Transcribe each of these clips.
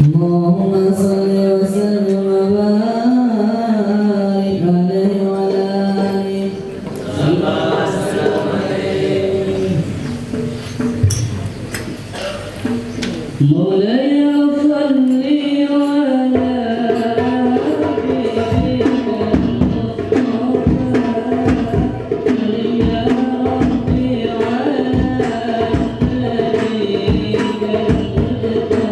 اللهم صل وسلم وبارك عليه وعلى آله مولاي صل على حبيبك المصطفى يا ربي على نبيك المجتبى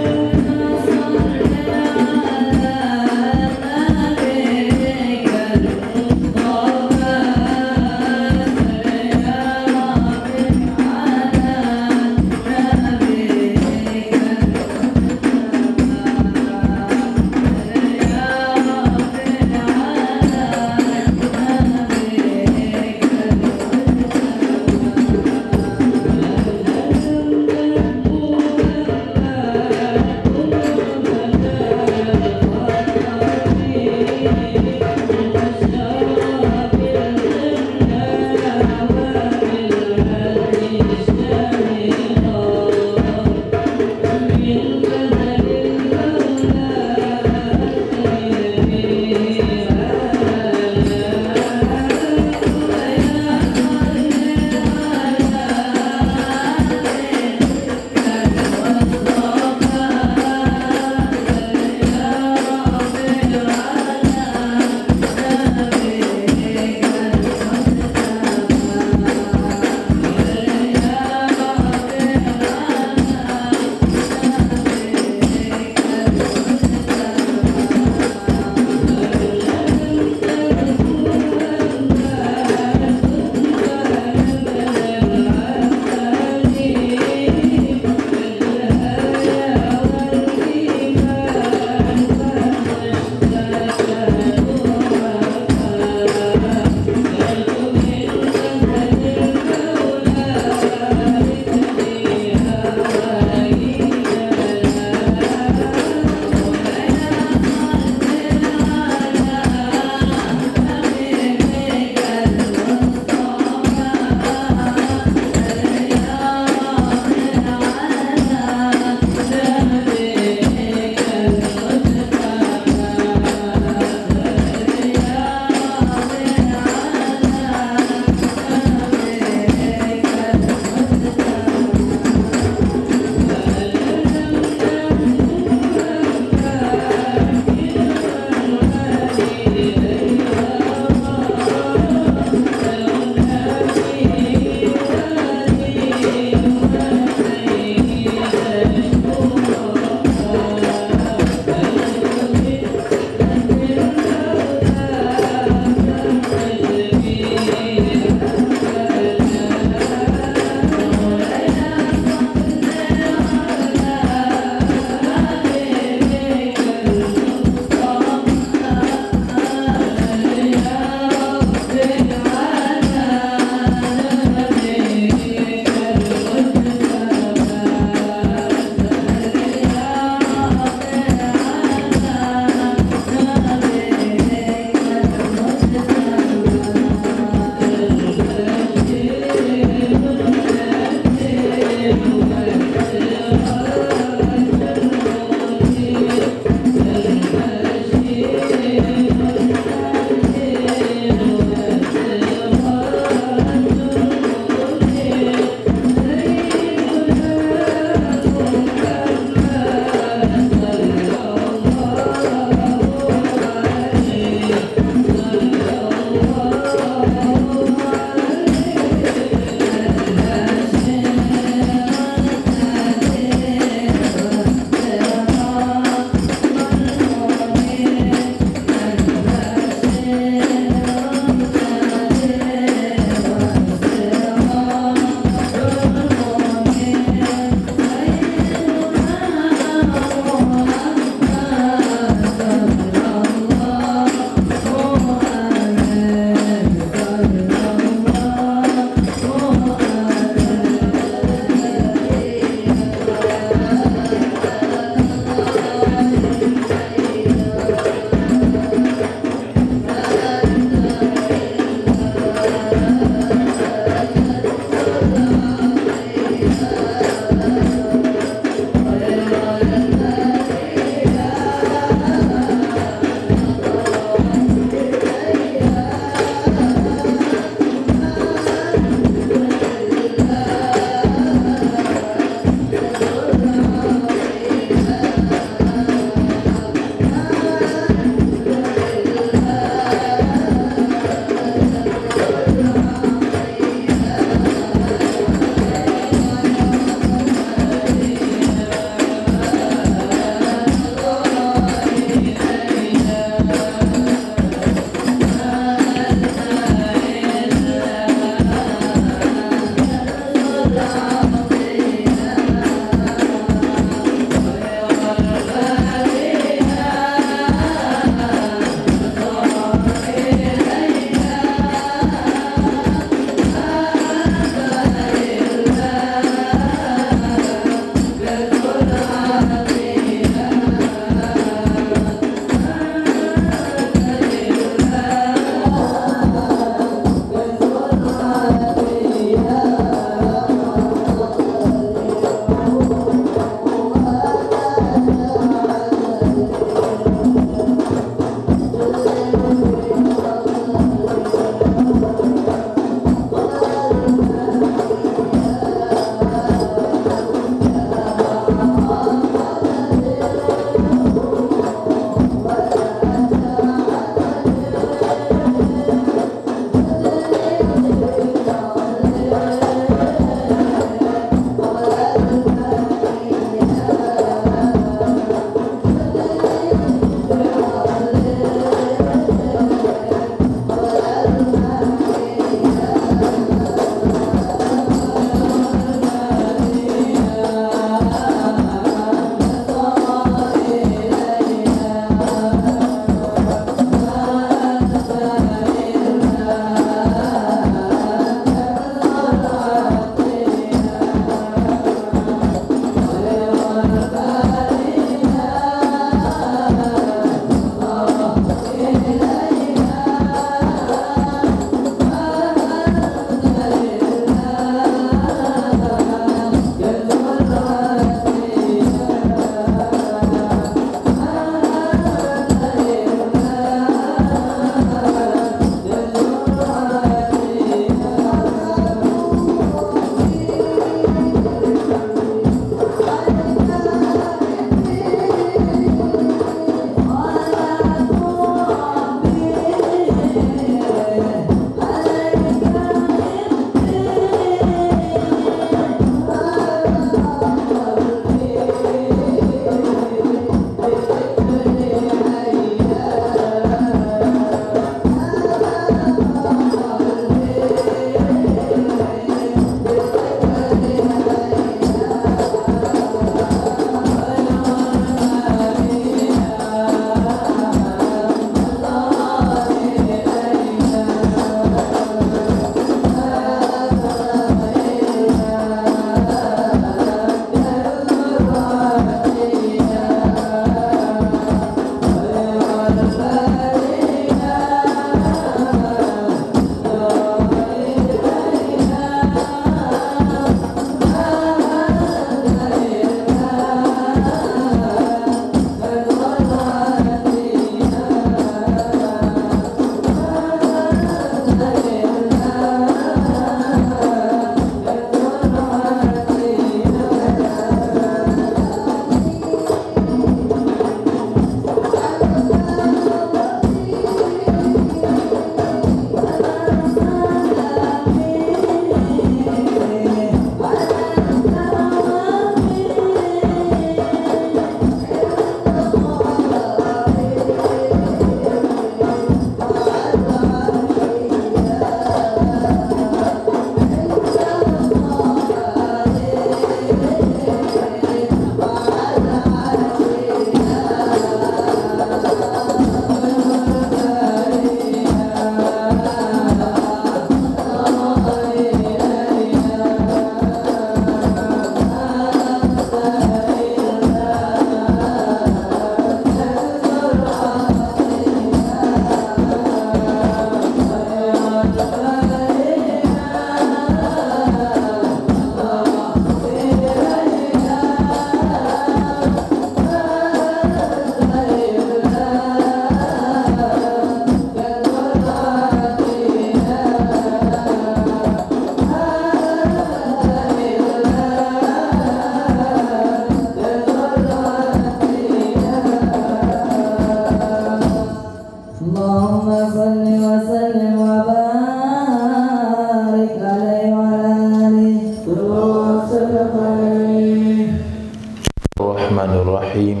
Bismillahirrahmanirrahim.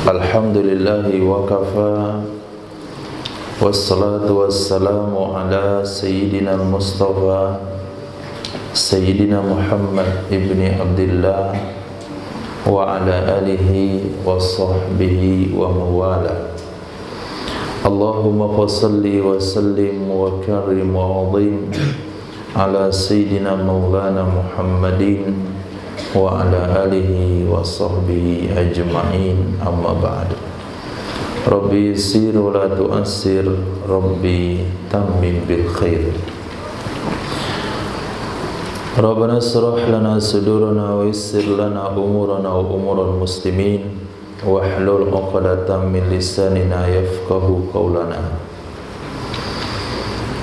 Alhamdulillahi wa kafa. Wassalatu wassalamu ala Sayyidina Mustafa Sayyidina Muhammad ibni Abdillah wa ala alihi wa sahbihi wa mawala. Allahumma fasalli wa sallim wa karim wa azim ala Sayyidina Maulana Muhammadin wa ala alihi wa sahbihi ajma'in, amma ba'd. Rabbi yassir wa la tu'assir, Rabbi tammim bil khair. Rabbana israh lana sudurana wa yassir lana umurana wa umural muslimin wahlul 'uqdatam min lisanina yafqahu qawlana.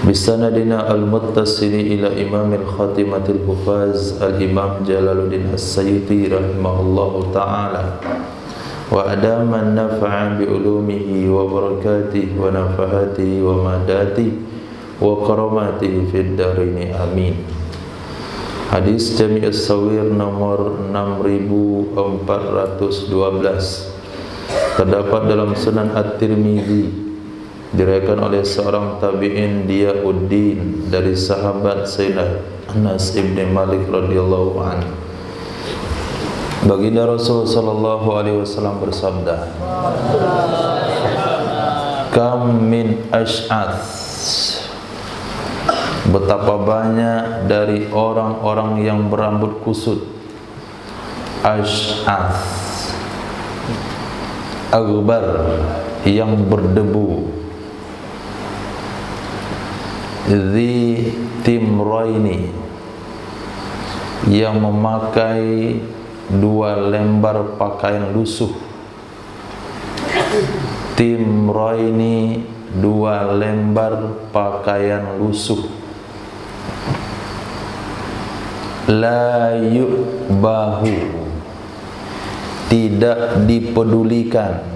Bisanadina al-muttasili ila imamil khatimatil hufaz al-imam Jalaluddin As-Sayyuti rahimahullahu ta'ala wa adaman nafa'a bi ulumihi wa barakatihi wa nafahatihi wa madatihi wa karamatihi fid darini amin. Hadis Jami' as-Sawir nomor 6412 terdapat dalam Sunan At-Tirmidzi, diriwayatkan oleh seorang tabi'in Diyauddin dari sahabat Sayyidina Anas ibn Malik radhiyallahu anhu. Baginda Rasul sallallahu alaihi wasallam bersabda, "Kam min ash'ath." Betapa banyak dari orang-orang yang berambut kusut. Ash'ath, aghbar, yang berdebu. Dzi timraini, yang memakai 2 lembar pakaian lusuh. Timraini, 2 lembar pakaian lusuh. La yu'bahu, tidak dipedulikan.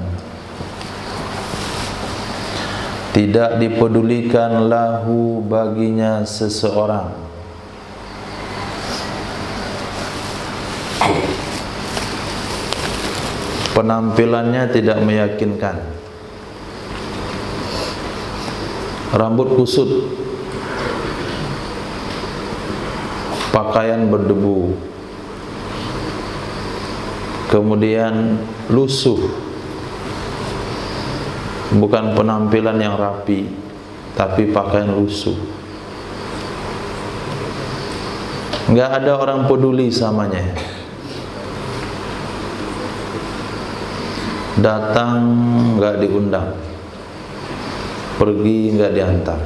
Tidak dipedulikan lahu, baginya seseorang. Penampilannya tidak meyakinkan. Rambut kusut, pakaian berdebu, kemudian lusuh. Bukan penampilan yang rapi, tapi pakaian lusuh. Enggak ada orang peduli samanya. Datang enggak diundang, pergi enggak diantar.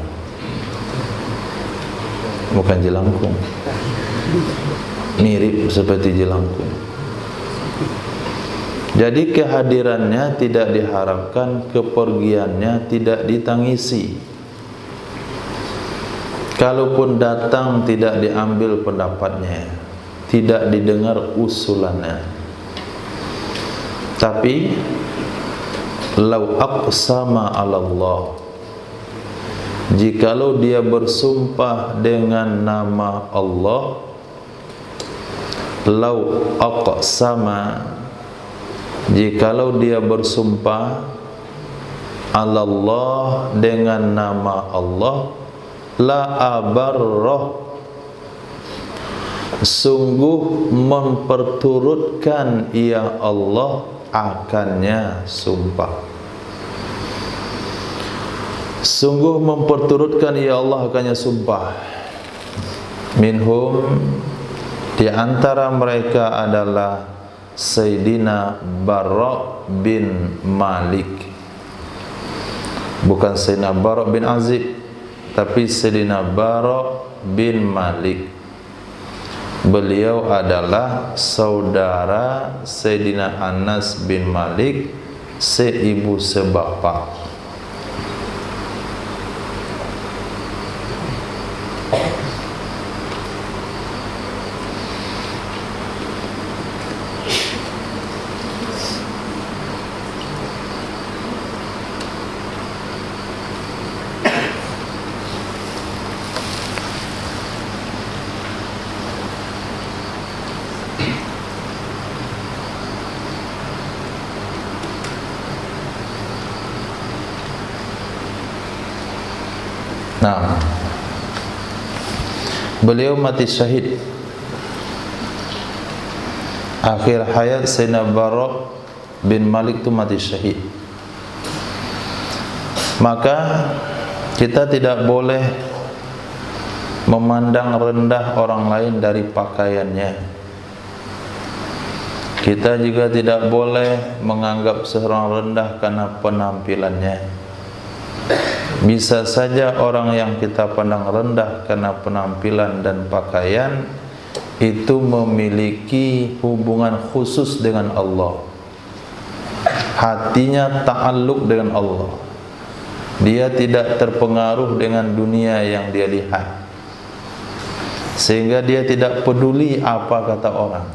Bukan jelangkung, mirip seperti jelangkung. Jadi kehadirannya tidak diharapkan, kepergiannya tidak ditangisi. Kalaupun datang tidak diambil pendapatnya, tidak didengar usulannya. Tapi lau aqsama 'ala Allah, jikalau dia bersumpah dengan nama Allah, lau aqsama, jikalau dia bersumpah 'ala Allah, dengan nama Allah, la abarrah, sungguh memperturutkan ia Allah akannya sumpah. Sungguh memperturutkan ya Allah akannya sumpah. Minhum, di antara mereka adalah Sayyidina Bara' bin Malik. Bukan Sayyidina Bara' bin Azib, tapi Sayyidina Bara' bin Malik. Beliau adalah saudara Sayyidina Anas bin Malik, seibu sebapak. Nah, beliau mati syahid. Akhir hayat Sayyidina Bara' bin Malik itu mati syahid. Maka kita tidak boleh memandang rendah orang lain dari pakaiannya. Kita juga tidak boleh menganggap seorang rendah karena penampilannya. Bisa saja orang yang kita pandang rendah karena penampilan dan pakaian itu memiliki hubungan khusus dengan Allah. Hatinya ta'alluq dengan Allah. Dia tidak terpengaruh dengan dunia yang dia lihat, sehingga dia tidak peduli apa kata orang.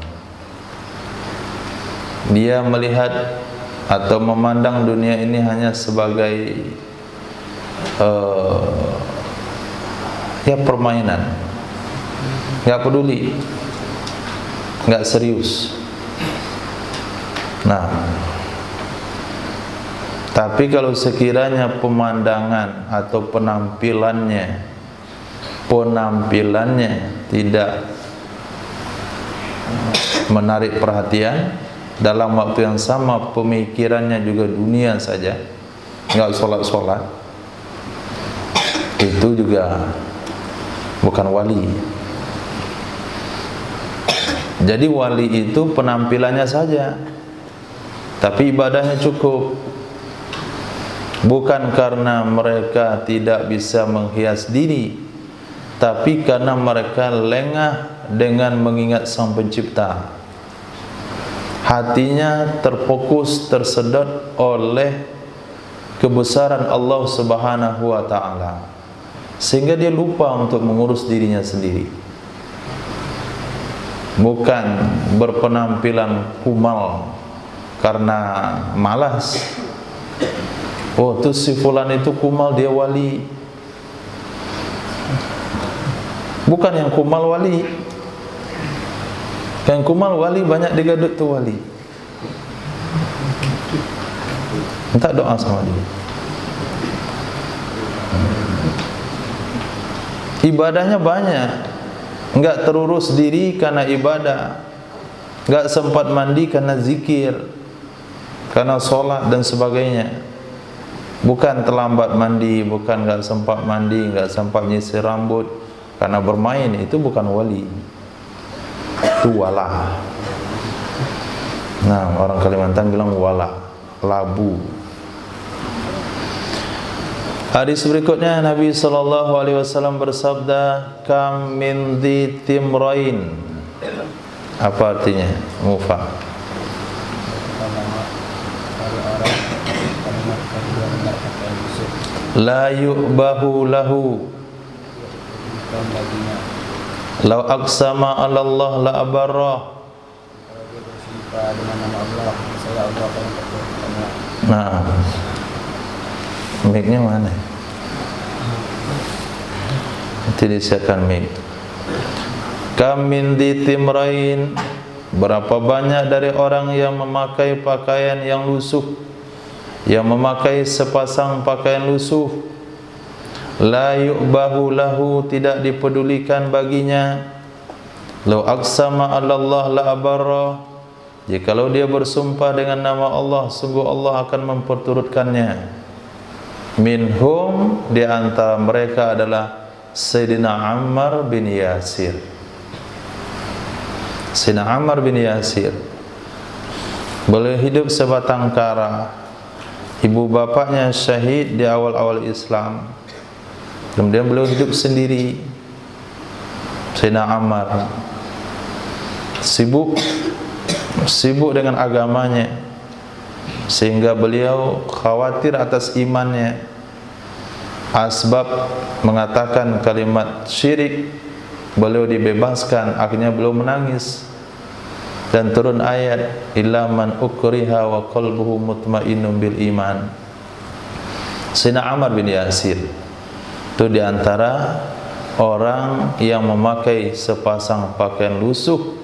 Dia melihat atau memandang dunia ini hanya sebagai ya permainan, nggak peduli, nggak serius. Nah, tapi kalau sekiranya pemandangan atau penampilannya tidak menarik perhatian, dalam waktu yang sama pemikirannya juga dunia saja, nggak sholat-sholat, itu juga bukan wali. Jadi wali itu penampilannya saja, tapi ibadahnya cukup. Bukan karena mereka tidak bisa menghias diri, tapi karena mereka lengah dengan mengingat Sang Pencipta. Hatinya terfokus, tersedot oleh kebesaran Allah Subhanahu wa ta'ala, sehingga dia lupa untuk mengurus dirinya sendiri. Bukan berpenampilan kumal karena malas. Oh, tuh si fulan itu kumal, dia wali. Bukan yang kumal wali. Yang kumal wali banyak digadut tuh wali. Minta doa sama dia. Ibadahnya banyak, enggak terurus diri karena ibadah, enggak sempat mandi karena zikir, karena sholat dan sebagainya. Bukan terlambat mandi, bukan enggak sempat mandi, enggak sempat nyisir rambut karena bermain. Itu bukan wali, itu wala. Nah, orang Kalimantan bilang wala, labu. Hadis berikutnya, Nabi SAW bersabda, kam min dhi timrain. Apa artinya? Mufa. La yu'bahu lahu, lau aqsama ala Allah la abarrah. Nah, mic-nya mana? Nanti disiapkan mic. Kam min dhi timrain, berapa banyak dari orang yang memakai pakaian yang lusuh, yang memakai sepasang pakaian lusuh, la yu'bahu lahu, tidak dipedulikan baginya, lau aqsama 'ala Allah la abarra, jikalau dia bersumpah dengan nama Allah, sungguh Allah akan memperturutkannya. Minhum, di antara mereka adalah Sayyidina Ammar bin Yasir. Sayyidina Ammar bin Yasir, beliau hidup sebatang kara. Ibu bapaknya syahid di awal-awal Islam. Kemudian beliau hidup sendiri. Sayyidina Ammar sibuk dengan agamanya, sehingga beliau khawatir atas imannya. Asbab mengatakan kalimat syirik, beliau dibebaskan. Akhirnya beliau menangis dan turun ayat, illa man ukriha wa qalbuhu mutmainnun bil iman. Sayyidina Ammar bin Yasir itu diantara orang yang memakai sepasang pakaian lusuh,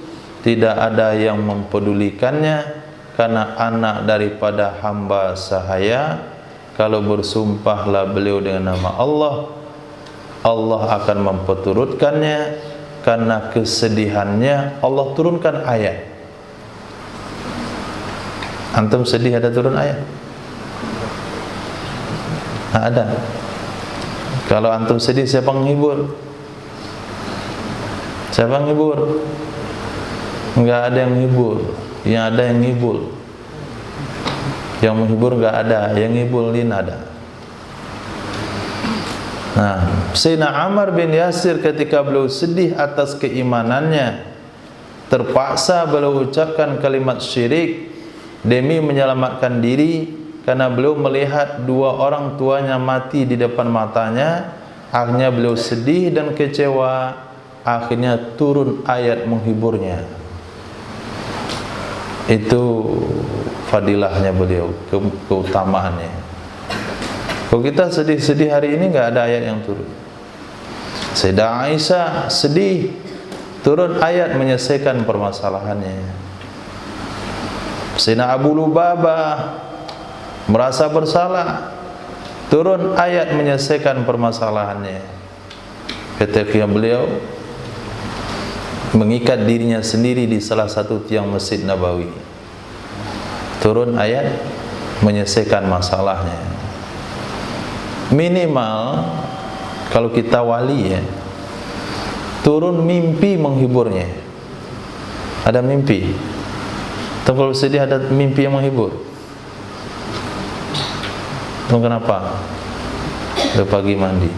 tidak ada yang mempedulikannya, karena anak daripada hamba sahaya. Kalau bersumpahlah beliau dengan nama Allah, Allah akan memperturutkannya. Karena kesedihannya Allah turunkan ayat. Antum sedih ada turun ayat? Tak ada. Kalau antum sedih, siapa menghibur? Siapa menghibur? Enggak ada yang menghibur. Yang ada yang menghibur. Yang menghibur enggak ada, yang menghibur ada. Nah, Sayyidina Ammar bin Yasir ketika beliau sedih atas keimanannya, terpaksa beliau ucapkan kalimat syirik demi menyelamatkan diri, karena beliau melihat dua orang tuanya mati di depan matanya. Akhirnya beliau sedih dan kecewa. Akhirnya turun ayat menghiburnya. Itu fadilahnya beliau, keutamaannya. Kalau kita sedih-sedih hari ini, enggak ada ayat yang turun. Sayyidah Aisyah sedih, turun ayat menyelesaikan permasalahannya. Sayyidina Abu Lubabah merasa bersalah, turun ayat menyelesaikan permasalahannya. Ketika beliau mengikat dirinya sendiri di salah satu tiang Masjid Nabawi, turun ayat menyelesaikan masalahnya. Minimal kalau kita wali ya, turun mimpi menghiburnya. Ada mimpi. Tapi kalau sedih ada mimpi yang menghibur. Tahu kenapa? Udah pagi mandi.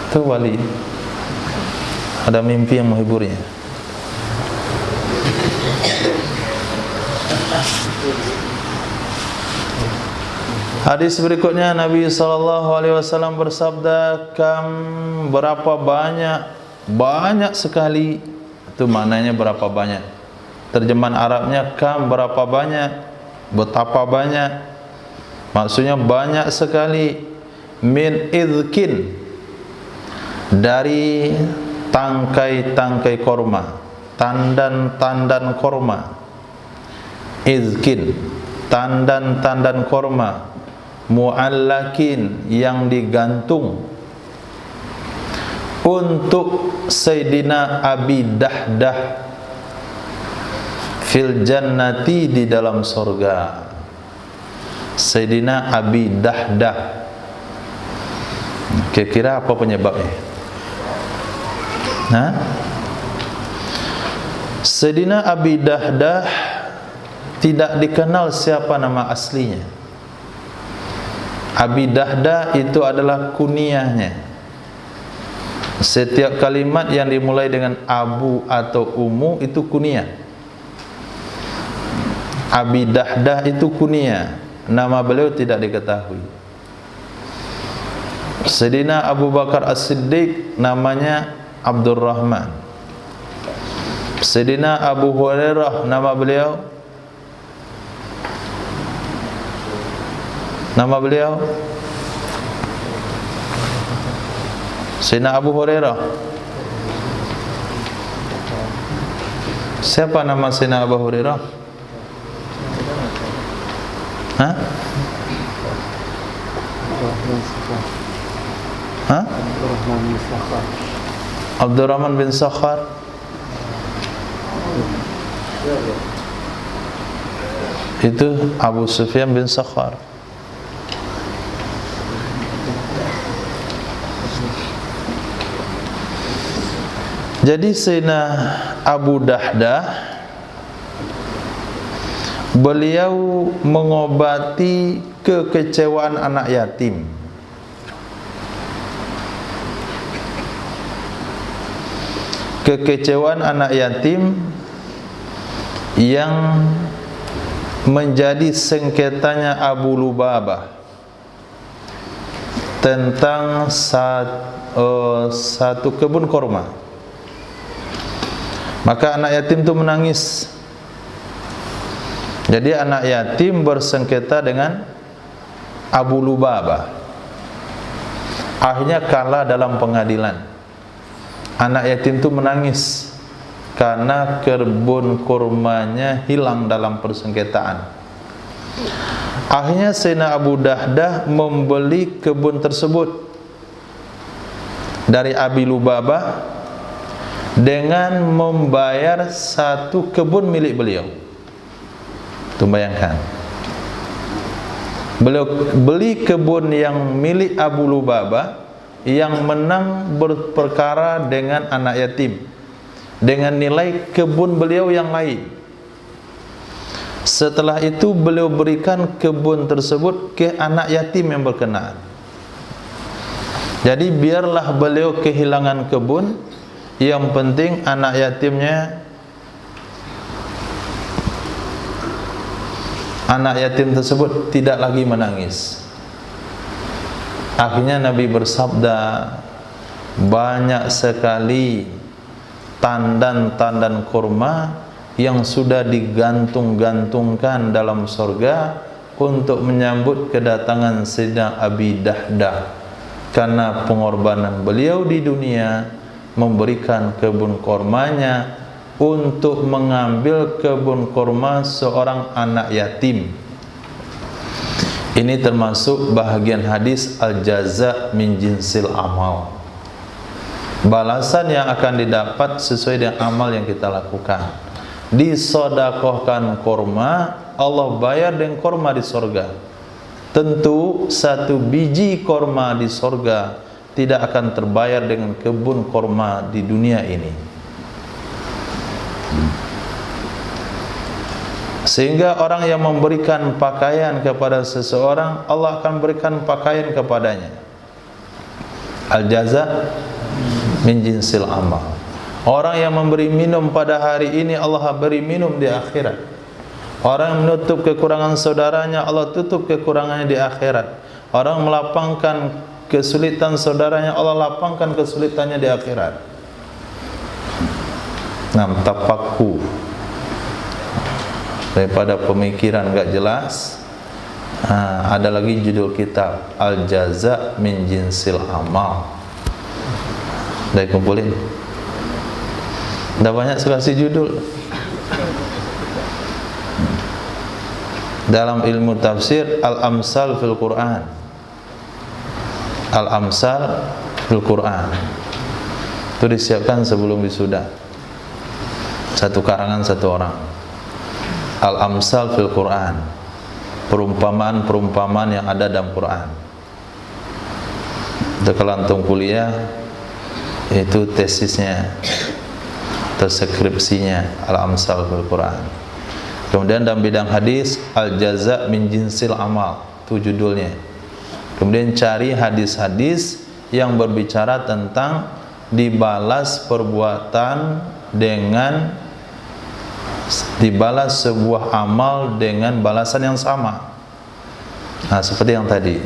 Itu wali. Ada mimpi yang menghiburnya. Hadis berikutnya Nabi SAW bersabda, berapa banyak sekali. Itu maknanya berapa banyak. Terjemahan Arabnya berapa banyak, betapa banyak. Maksudnya banyak sekali. Min idhkin, dari tangkai-tangkai korma, tandan-tandan korma. Idhkin, tandan-tandan korma. Mu'allakin, yang digantung untuk Sayyidina Abi Dahdah fil jannati, di dalam surga. Sayyidina Abi Dahdah, kira-kira apa penyebabnya? Sayyidina Abi Dahdah tidak dikenal siapa nama aslinya. Abi Dahdah itu adalah kunyahnya. Setiap kalimat yang dimulai dengan Abu atau Ummu itu kunyah. Abi Dahdah itu kunyah. Nama beliau tidak diketahui. Sayyidina Abu Bakar As-Siddiq namanya Abdurrahman. Sayyidina Abu Hurairah nama beliau Sayyidina Abu Hurairah. Siapa nama Sayyidina Abu Hurairah? Abdurrahman bin Sakhar. Itu Abu Sufyan bin Sakhar. Jadi Sayyidina Abu Dahdah, beliau mengobati kekecewaan anak yatim. Kekecewaan anak yatim yang menjadi sengketanya Abu Lubabah tentang satu kebun korma. Maka anak yatim itu menangis. Jadi anak yatim bersengketa dengan Abu Lubabah. Akhirnya kalah dalam pengadilan. Anak yatim itu menangis karena kebun kurmanya hilang dalam persengketaan. Akhirnya Sayyidina Abu Dahdah membeli kebun tersebut dari Abi Lubabah dengan membayar satu kebun milik beliau. Tuh bayangkan, beliau beli kebun yang milik Abu Lubabah yang menang berperkara dengan anak yatim dengan nilai kebun beliau yang lain. Setelah itu beliau berikan kebun tersebut ke anak yatim yang berkenaan. Jadi biarlah beliau kehilangan kebun, yang penting anak yatim tersebut tidak lagi menangis. Akhirnya Nabi bersabda, banyak sekali tandan-tandan kurma yang sudah digantung-gantungkan dalam surga untuk menyambut kedatangan Sayyidina Abi Dahdah, karena pengorbanan beliau di dunia memberikan kebun kurmanya untuk mengambil kebun kurma seorang anak yatim. Ini termasuk bahagian hadis al-jaza min jinsil amal. Balasan yang akan didapat sesuai dengan amal yang kita lakukan. Disodakohkan kurma, Allah bayar dengan kurma di surga. Tentu satu biji kurma di surga tidak akan terbayar dengan kebun kurma di dunia ini. Sehingga orang yang memberikan pakaian kepada seseorang, Allah akan berikan pakaian kepadanya. Al-jaza min jinsil amal. Orang yang memberi minum pada hari ini, Allah beri minum di akhirat. Orang yang menutup kekurangan saudaranya, Allah tutup kekurangannya di akhirat. Orang melapangkan kesulitan saudaranya, Allah lapangkan kesulitannya di akhirat. Tapaku daripada pemikiran gak jelas. Ada lagi judul kitab Al-Jaza min Jinsil Amal. Dah kumpulin. Dah banyak sekali judul. Dalam ilmu tafsir, Al-Amsal fil Quran. Al-Amsal fil Quran itu disiapkan sebelum wisuda. Satu karangan satu orang. Al-Amsal fil Quran, perumpamaan-perumpamaan yang ada dalam Quran. Itu kalau antum kuliah, itu tesisnya atau skripsinya Al-Amsal fil Quran. Kemudian dalam bidang hadis, Al-Jaza min Jinsil Amal, itu judulnya. Kemudian cari hadis-hadis yang berbicara tentang dibalas perbuatan dengan dibalas sebuah amal dengan balasan yang sama. Seperti yang tadi,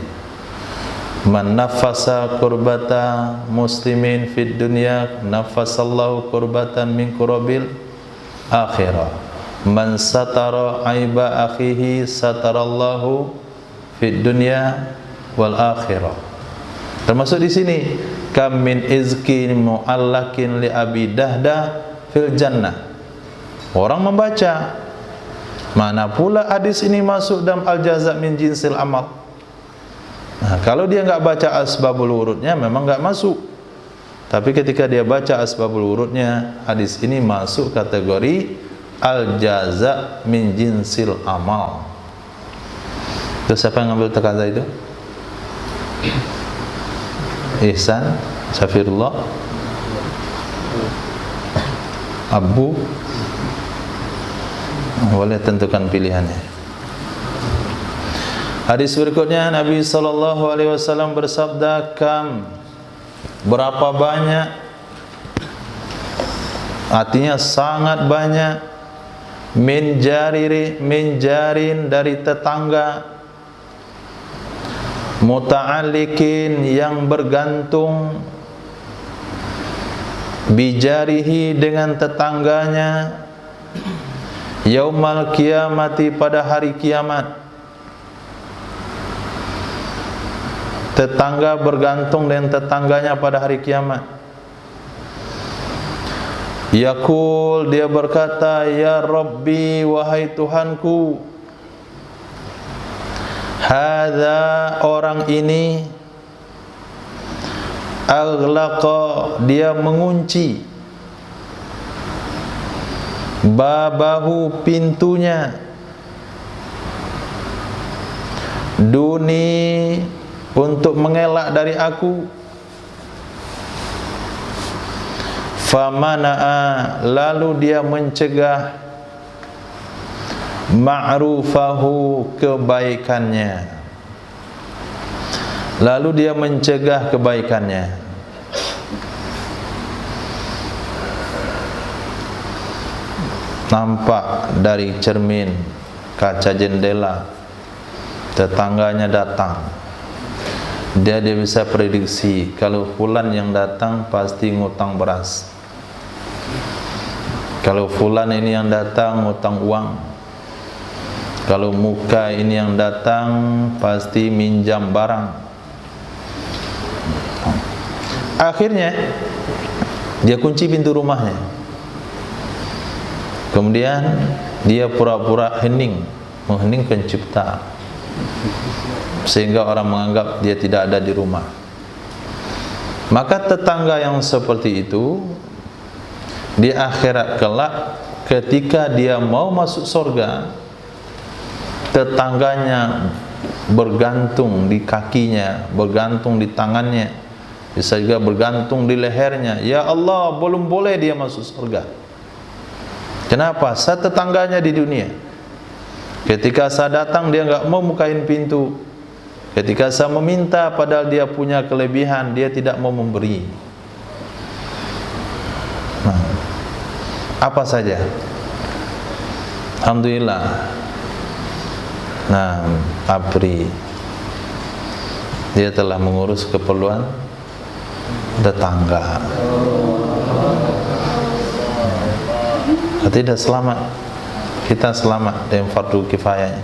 man nafasa kurbata muslimin fid dunya nafasallahu kurbatan min kurabil akhirah. Man satara aiba akhihi satarallahu fid dunya wal akhirah. Termasuk di sini, kam min izkin mu'allakin li Abi Dahdah fil jannah. Orang membaca, mana pula hadis ini masuk dalam Al-Jaza min Jinsil Amal. Kalau dia enggak baca asbabul wurudnya, memang enggak masuk. Tapi ketika dia baca asbabul wurudnya, hadis ini masuk kategori Al-Jaza min Jinsil Amal. Itu siapa yang ngambil tekaza itu? Ihsan, Safirullah, Abu. Boleh tentukan pilihannya. Hadis berikutnya, Nabi SAW bersabda, kam, berapa banyak, artinya sangat banyak, min jarin dari tetangga, muta'allikin yang bergantung, bijarihi dengan tetangganya, yaumal kiamati pada hari kiamat. Tetangga bergantung dengan tetangganya pada hari kiamat. Yaqul, dia berkata, ya Rabbi, wahai Tuhanku, hadza, orang ini, aghlaqa, dia mengunci, babahu, pintunya, duni, untuk mengelak dari aku, famana'a, lalu dia mencegah ma'rufahu, kebaikannya, lalu dia mencegah kebaikannya. Nampak dari cermin kaca jendela, tetangganya datang, dia bisa prediksi kalau fulan yang datang pasti ngutang beras, kalau fulan ini yang datang ngutang uang, kalau muka ini yang datang pasti minjam barang. Akhirnya dia kunci pintu rumahnya, kemudian dia pura-pura hening, mengheningkan cipta, sehingga orang menganggap dia tidak ada di rumah. Maka tetangga yang seperti itu di akhirat kelak, ketika dia mau masuk surga, tetangganya bergantung di kakinya, bergantung di tangannya, bisa juga bergantung di lehernya. Ya Allah, belum boleh dia masuk surga. Kenapa? Saya tetangganya di dunia. Ketika saya datang dia enggak mau bukain pintu. Ketika saya meminta padahal dia punya kelebihan, dia tidak mau memberi. Nah, apa saja? Alhamdulillah. Nah, Apri, dia telah mengurus keperluan tetangga. Tidak selamat, kita selamat dengan fardu kifayahnya.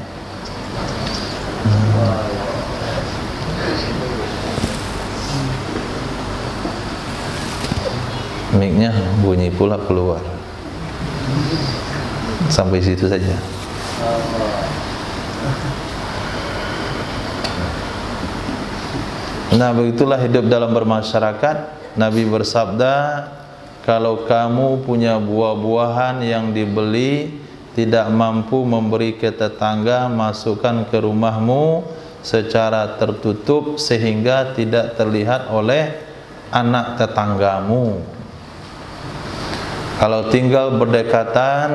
Mic-nya bunyi pula keluar. Sampai situ saja. Nah, begitulah hidup dalam bermasyarakat. Nabi bersabda, kalau kamu punya buah-buahan yang dibeli tidak mampu memberi ke tetangga, masukkan ke rumahmu secara tertutup sehingga tidak terlihat oleh anak tetanggamu. Kalau tinggal berdekatan,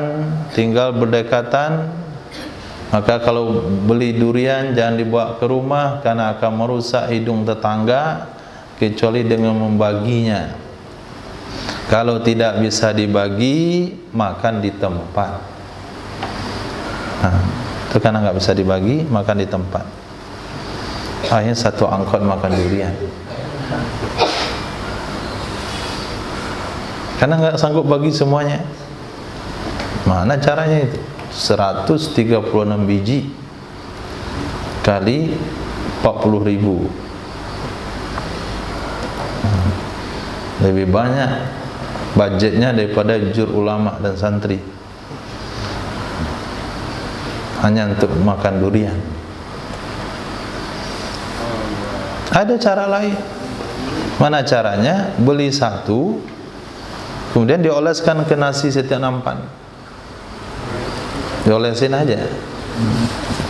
maka kalau beli durian jangan dibawa ke rumah karena akan merusak hidung tetangga, kecuali dengan membaginya. Kalau tidak bisa dibagi, makan di tempat. Nah, itu karena nggak bisa dibagi, makan di tempat. Akhirnya satu angkot makan durian. Karena nggak sanggup bagi semuanya. Mana caranya itu? 136 biji kali 40.000. Lebih banyak budgetnya daripada jur ulama dan santri hanya untuk makan durian. Ada cara lain. Mana caranya? Beli satu, kemudian dioleskan ke nasi setiap nampan. Diolesin aja.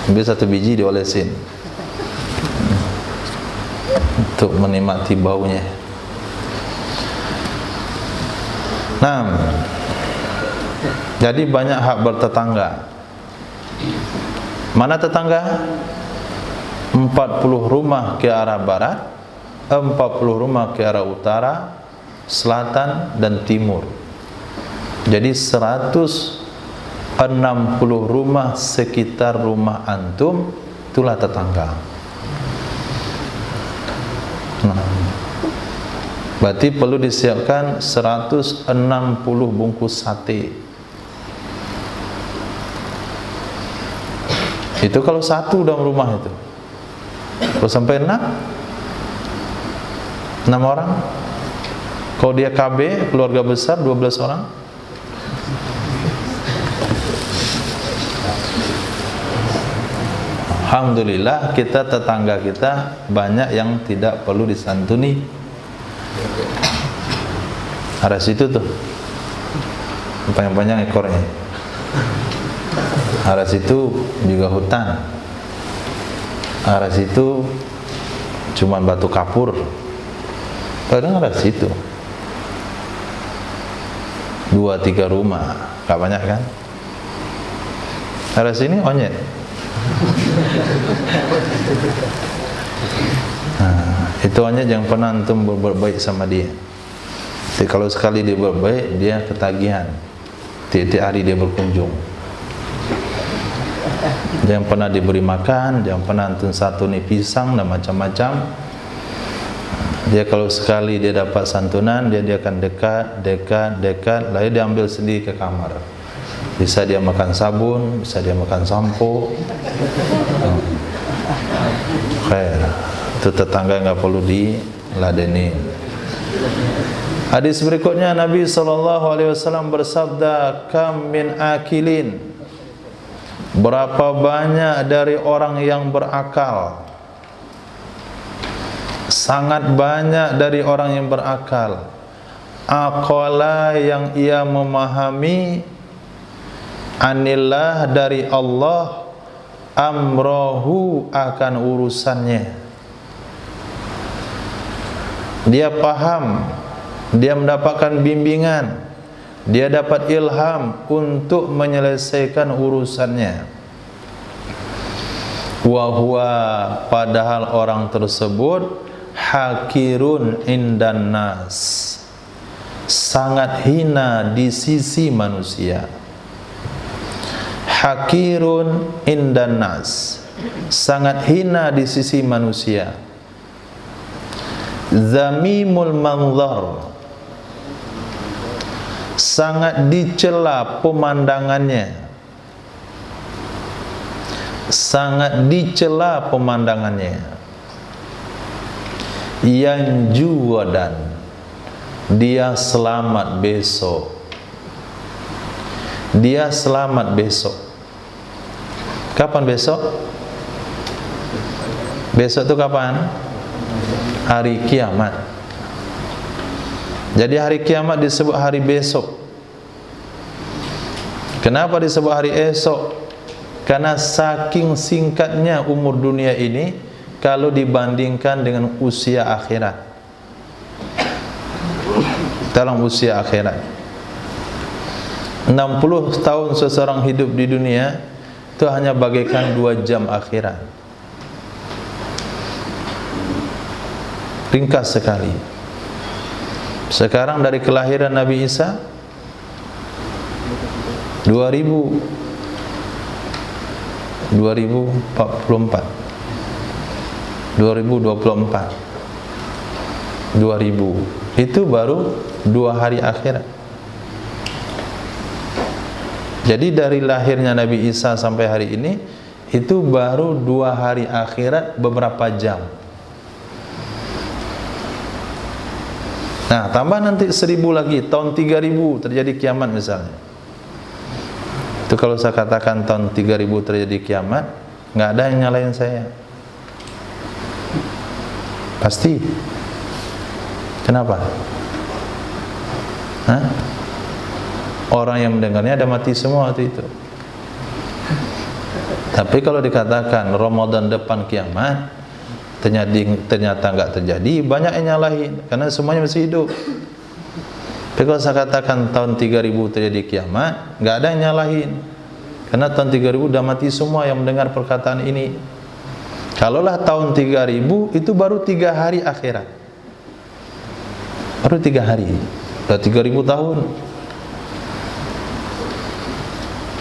Ambil satu biji diolesin untuk menikmati baunya. Nah, jadi banyak hak bertetangga. Mana tetangga? 40 rumah ke arah barat, 40 rumah ke arah utara, selatan dan timur. Jadi 160 rumah sekitar rumah antum, itulah tetangga. Nah, berarti perlu disiapkan 160 bungkus sate. Itu kalau satu dalam rumah itu. Kalau sampai 6 orang. Kalau dia KB, keluarga besar 12 orang. Alhamdulillah, kita tetangga kita banyak yang tidak perlu disantuni. Arah situ tuh, panjang-panjang ekornya. Arah situ juga hutan. Arah situ cuman batu kapur. Kadang arah situ 2-3 rumah, gak banyak kan? Arah sini onyet. Nah, itu onyet yang pernah antum berbuat baik sama dia. Jadi kalau sekali dia berbaik, dia ketagihan. Tiap hari dia berkunjung. Jangan pernah diberi makan, jangan pernah antum satuni pisang dan macam-macam. Dia kalau sekali dia dapat santunan, dia akan dekat, lalu dia ambil sendiri ke kamar. Bisa dia makan sabun, bisa dia makan sampo. Khair. Itu tetangga nggak perlu diladeni. Hadis berikutnya Nabi SAW bersabda, kam min akilin, berapa banyak dari orang yang berakal, sangat banyak dari orang yang berakal, aqala yang ia memahami, anillah dari Allah, amrohu akan urusannya. Dia paham, dia mendapatkan bimbingan, dia dapat ilham untuk menyelesaikan urusannya. Wa huwa, padahal orang tersebut hakirun indan nas, sangat hina di sisi manusia. Hakirun indan nas, sangat hina di sisi manusia. Zamimul manzar, sangat dicela pemandangannya, sangat dicela pemandangannya. Yanju wadan, dia selamat besok, dia selamat besok. Kapan besok? Besok itu kapan? Hari kiamat. Jadi hari kiamat disebut hari besok. Kenapa disebut hari esok? Karena saking singkatnya umur dunia ini kalau dibandingkan dengan usia akhirat. Dalam usia akhirat 60 tahun seseorang hidup di dunia itu hanya bagaikan 2 jam akhirat. Ringkas sekali. Sekarang dari kelahiran Nabi Isa 2044 itu baru 2 hari akhirat. Jadi dari lahirnya Nabi Isa sampai hari ini itu baru 2 hari akhirat beberapa jam. Nah, tambah nanti 1000 lagi, tahun 3000 terjadi kiamat misalnya. Itu kalau saya katakan tahun 3000 terjadi kiamat, nggak ada yang nyalain saya. Pasti. Kenapa? Hah? Orang yang mendengarnya ada mati semua waktu itu. Tapi kalau dikatakan Ramadan depan kiamat, ternyata nggak terjadi, banyak yang nyalahin karena semuanya masih hidup. Tapi kalau saya katakan tahun 3000 terjadi kiamat, nggak ada yang nyalahin karena tahun 3000 udah mati semua yang mendengar perkataan ini. Kalaulah tahun 3000 itu baru 3 hari akhirat, baru 3 hari, udah 3000 tahun.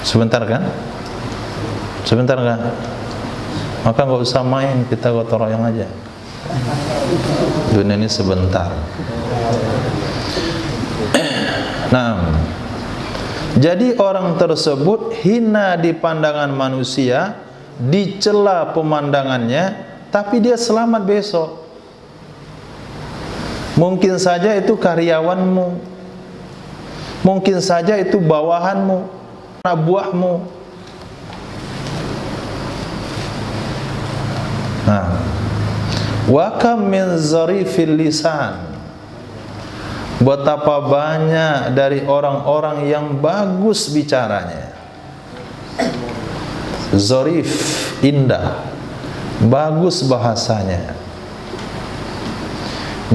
Sebentar kan? Sebentar kan? Maka nggak usah main, kita gotong royong aja. Dunia ini sebentar. Nah, jadi orang tersebut hina di pandangan manusia, dicela pemandangannya, tapi dia selamat besok. Mungkin saja itu karyawanmu, mungkin saja itu bawahanmu, anak buahmu. Nah, wa kam min zarifil lisan, Betapa banyak dari orang-orang yang bagus bicaranya, zarif, indah, bagus bahasanya,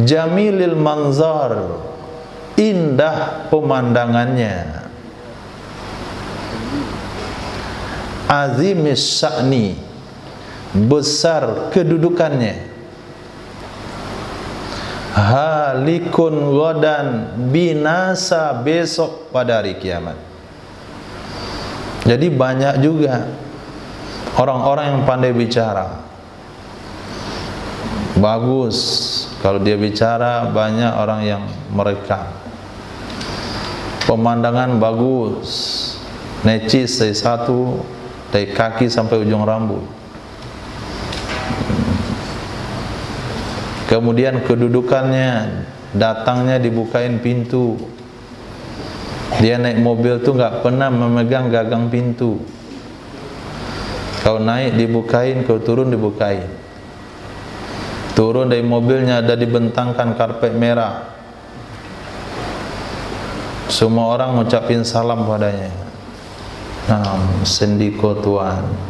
jamilil manzar, indah pemandangannya, azimis sya'ni, besar kedudukannya, halikun ghadan, binasa besok pada hari kiamat. Jadi banyak juga orang-orang yang pandai bicara, bagus. Kalau dia bicara banyak orang yang merekam. Pemandangan bagus, necis dari satu, dari kaki sampai ujung rambut. Kemudian kedudukannya, datangnya dibukain pintu. Dia naik mobil tuh nggak pernah memegang gagang pintu. Kau naik dibukain, kau turun dibukain. Turun dari mobilnya ada dibentangkan karpet merah. Semua orang ngucapin salam padanya. Nah, sendiko tuan.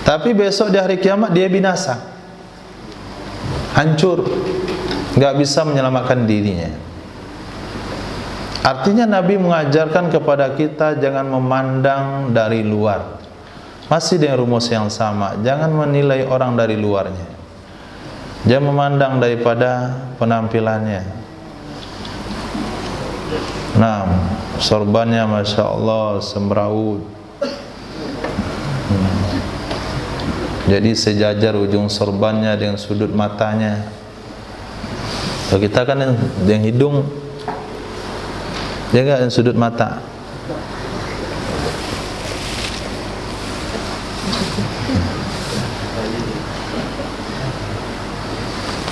Tapi besok di hari kiamat dia binasa, hancur, nggak bisa menyelamatkan dirinya. Artinya Nabi mengajarkan kepada kita jangan memandang dari luar. Masih dengan rumus yang sama, jangan menilai orang dari luarnya. Jangan memandang daripada penampilannya. Nah, sorbannya Masya Allah semraut. Jadi sejajar ujung sorbannya dengan sudut matanya. Kalau kita kan yang hidung, dia enggak yang sudut mata.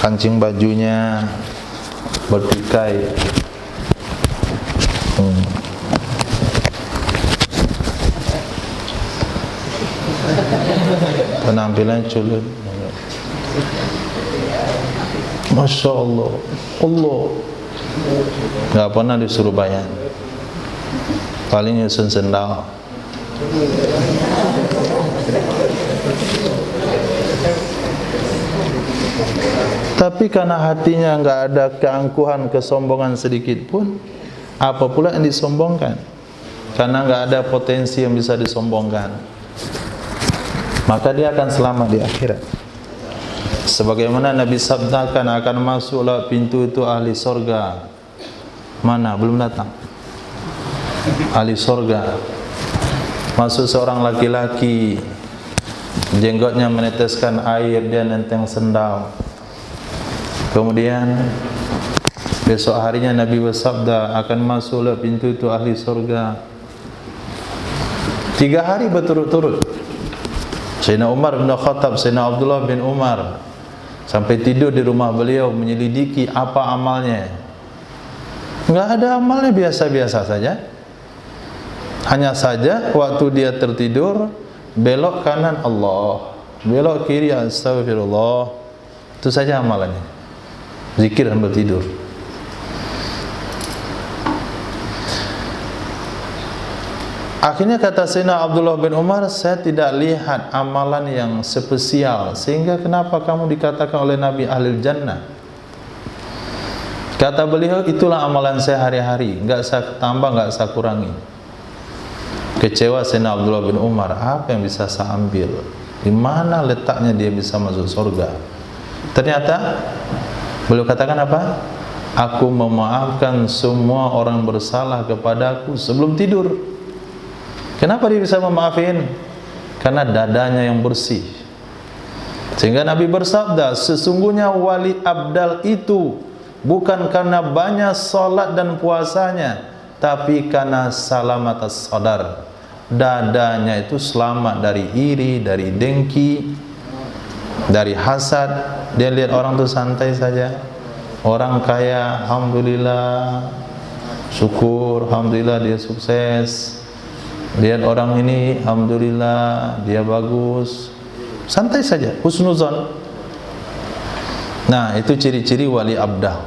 Kancing bajunya bertikai. Penampilan culun. Masya Allah, Allah, nggak pernah disuruh bayar. Paling nyusun sendal. Tapi karena hatinya nggak ada keangkuhan, kesombongan sedikit pun, apa pula yang disombongkan? Karena nggak ada potensi yang bisa disombongkan, maka dia akan selamat di akhirat. Sebagaimana Nabi sabdakan akan masuklah pintu itu ahli sorga. Mana? Belum datang. Ahli sorga. Masuk seorang laki-laki, jenggotnya meneteskan air, dia nenteng sendal. Kemudian besok harinya Nabi bersabda akan masuklah pintu itu ahli sorga. 3 hari berturut-turut. Sayyidina Umar bin Khattab, Sayyidina Abdullah bin Umar sampai tidur di rumah beliau menyelidiki apa amalnya. Enggak ada amalnya, biasa-biasa saja. Hanya saja waktu dia tertidur, belok kanan Allah, belok kiri astagfirullah. Itu saja amalannya. Zikir sambil tidur. Akhirnya kata Sayyidina Abdullah bin Umar, saya tidak lihat amalan yang spesial, sehingga kenapa kamu dikatakan oleh Nabi Ahlul Jannah? Kata beliau, itulah amalan saya hari-hari, enggak saya tambah, enggak saya kurangi. Kecewa Sayyidina Abdullah bin Umar, apa yang bisa saya ambil? Di mana letaknya dia bisa masuk surga? Ternyata beliau katakan apa? Aku memaafkan semua orang bersalah kepadaku sebelum tidur. Kenapa dia bisa memaafin? Karena dadanya yang bersih. Sehingga Nabi bersabda, sesungguhnya wali abdal itu bukan karena banyak salat dan puasanya, tapi karena salamatas sadar. Dadanya itu selamat dari iri, dari dengki, dari hasad. Dia lihat orang itu santai saja. Orang kaya, alhamdulillah, syukur, alhamdulillah dia sukses. Lihat orang ini, alhamdulillah dia bagus, santai saja, husnuzon. Nah, itu ciri-ciri wali abdah.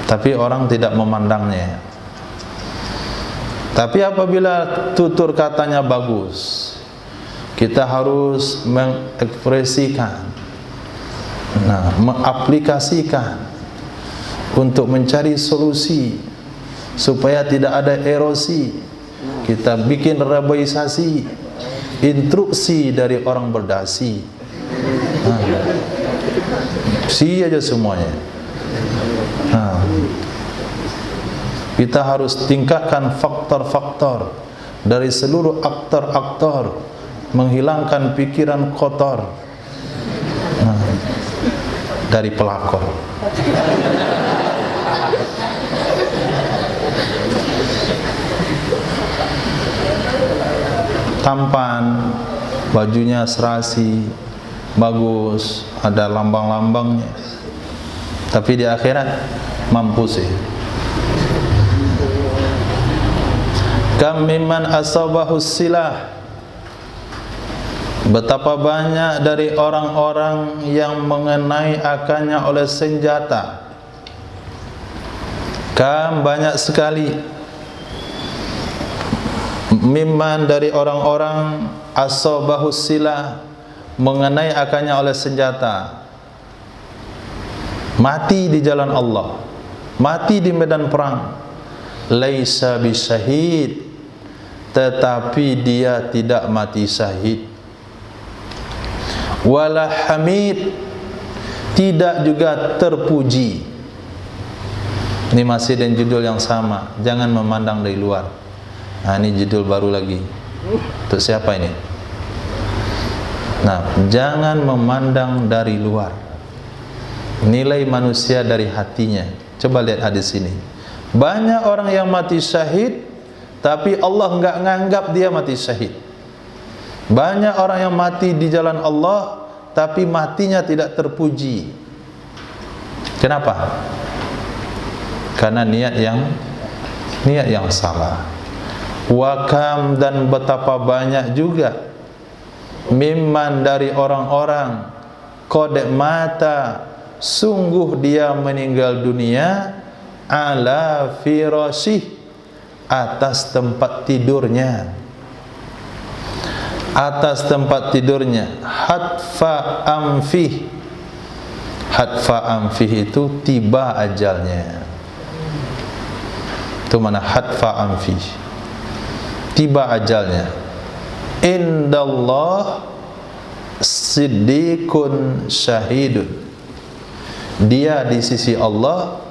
Tapi orang tidak memandangnya. Tapi apabila tutur katanya bagus, kita harus mengekspresikan, mengaplikasikan untuk mencari solusi supaya tidak ada erosi. Kita bikin reboisasi, instruksi dari orang berdasi. Si aja semuanya. Kita harus tingkatkan faktor-faktor dari seluruh aktor-aktor, menghilangkan pikiran kotor dari pelakor. Tampan, bajunya serasi, bagus, ada lambang-lambangnya, tapi di akhirat mampus sih. Kam mimman asabahus silah, betapa banyak dari orang-orang yang mengenai akannya oleh senjata. Kam, banyak sekali. Mimman, dari orang-orang, asabahus silah, mengenai akannya oleh senjata. Mati di jalan Allah, mati di medan perang. Laisa bisyahid, tetapi dia tidak mati syahid. Wala hamid, tidak juga terpuji. Ini masih dengan judul yang sama, jangan memandang dari luar. Nah, ini judul baru lagi. Untuk siapa ini? Nah, jangan memandang dari luar. Nilai manusia dari hatinya. Coba lihat hadis ini. Banyak orang yang mati syahid, tapi Allah enggak nganggap dia mati syahid. Banyak orang yang mati di jalan Allah, tapi matinya tidak terpuji. Kenapa? Karena niat yang salah. Wakam, dan betapa banyak juga mimman, dari orang-orang, qad mata, sungguh dia meninggal dunia, ala firasyih, atas tempat tidurnya, atas tempat tidurnya. Hatfa amfih, hatfa amfih itu tiba ajalnya. Itu mana hatfa amfih, tiba ajalnya. Indallah siddiqun syahidun, dia di sisi Allah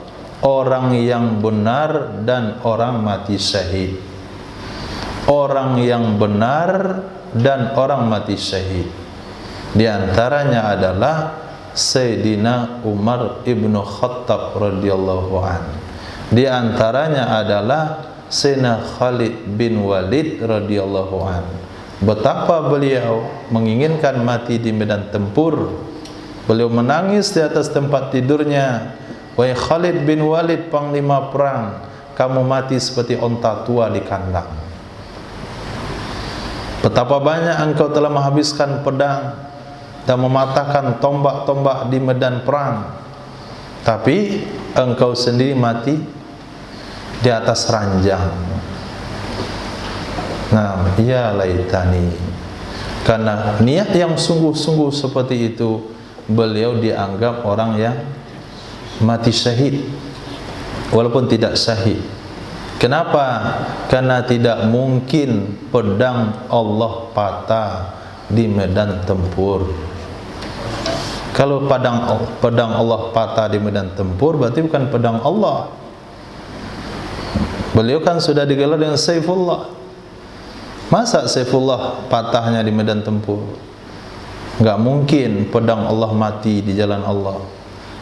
orang yang benar dan orang mati syahid. Orang yang benar dan orang mati syahid. Di antaranya adalah Sayyidina Umar ibnu Khattab radhiyallahu an. Di antaranya adalah Sayyidina Khalid bin Walid radhiyallahu an. Betapa beliau menginginkan mati di medan tempur. Beliau menangis di atas tempat tidurnya. Wahai Khalid bin Walid, panglima perang, kamu mati seperti onta tua di kandang. Betapa banyak engkau telah menghabiskan pedang dan mematahkan tombak-tombak di medan perang, tapi engkau sendiri mati di atas ranjang. Nah, ya laitani, karena niat yang sungguh-sungguh seperti itu, beliau dianggap orang yang mati syahid walaupun tidak syahid. Kenapa? Karena tidak mungkin pedang Allah patah di medan tempur. Kalau pedang Allah patah di medan tempur, berarti bukan pedang Allah. Beliau kan sudah digelar dengan Saifullah. Masa Saifullah patahnya di medan tempur? Enggak mungkin pedang Allah mati di jalan Allah.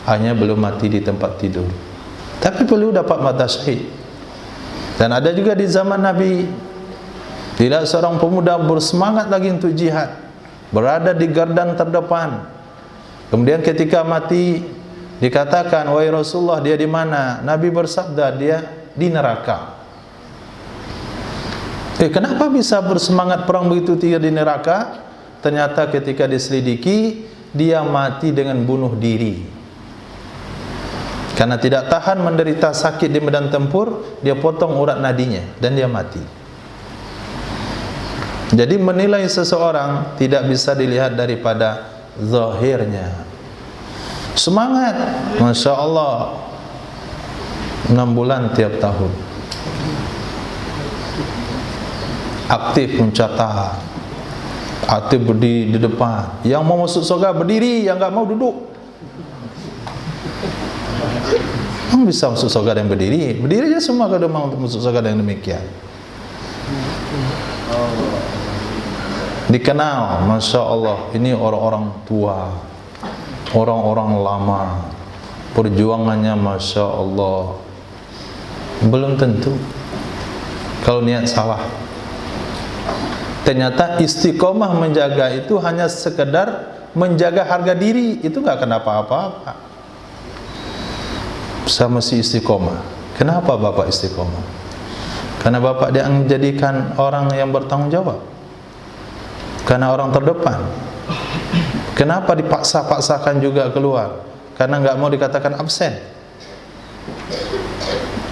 Hanya beliau mati di tempat tidur. Tapi beliau dapat mata syahid. Dan ada juga di zaman Nabi, bila seorang pemuda bersemangat lagi untuk jihad, berada di gardan terdepan, kemudian ketika mati dikatakan, wahai Rasulullah, dia di mana? Nabi bersabda, dia di neraka. Kenapa bisa bersemangat perang begitu tinggi di neraka? Ternyata ketika diselidiki, dia mati dengan bunuh diri. Karena tidak tahan menderita sakit di medan tempur, dia potong urat nadinya dan dia mati. Jadi menilai seseorang tidak bisa dilihat daripada zahirnya. Semangat, Masya Allah, 6 bulan tiap tahun, aktif mencatat, aktif berdiri di depan. Yang mau masuk surga berdiri, yang enggak mau duduk. Orang bisa masuk surga yang berdiri, berdiri aja semua kalau mau masuk surga yang demikian. Dikenal, Masya Allah, ini orang-orang tua, orang-orang lama, perjuangannya Masya Allah. Belum tentu kalau niat salah. Ternyata istiqomah menjaga itu hanya sekedar menjaga harga diri, itu gak kena apa-apa. Sama si istiqomah. Kenapa Bapak istiqomah? Karena Bapak dia menjadikan orang yang bertanggung jawab, karena orang terdepan. Kenapa dipaksa-paksakan juga keluar? Karena nggak mau dikatakan absen,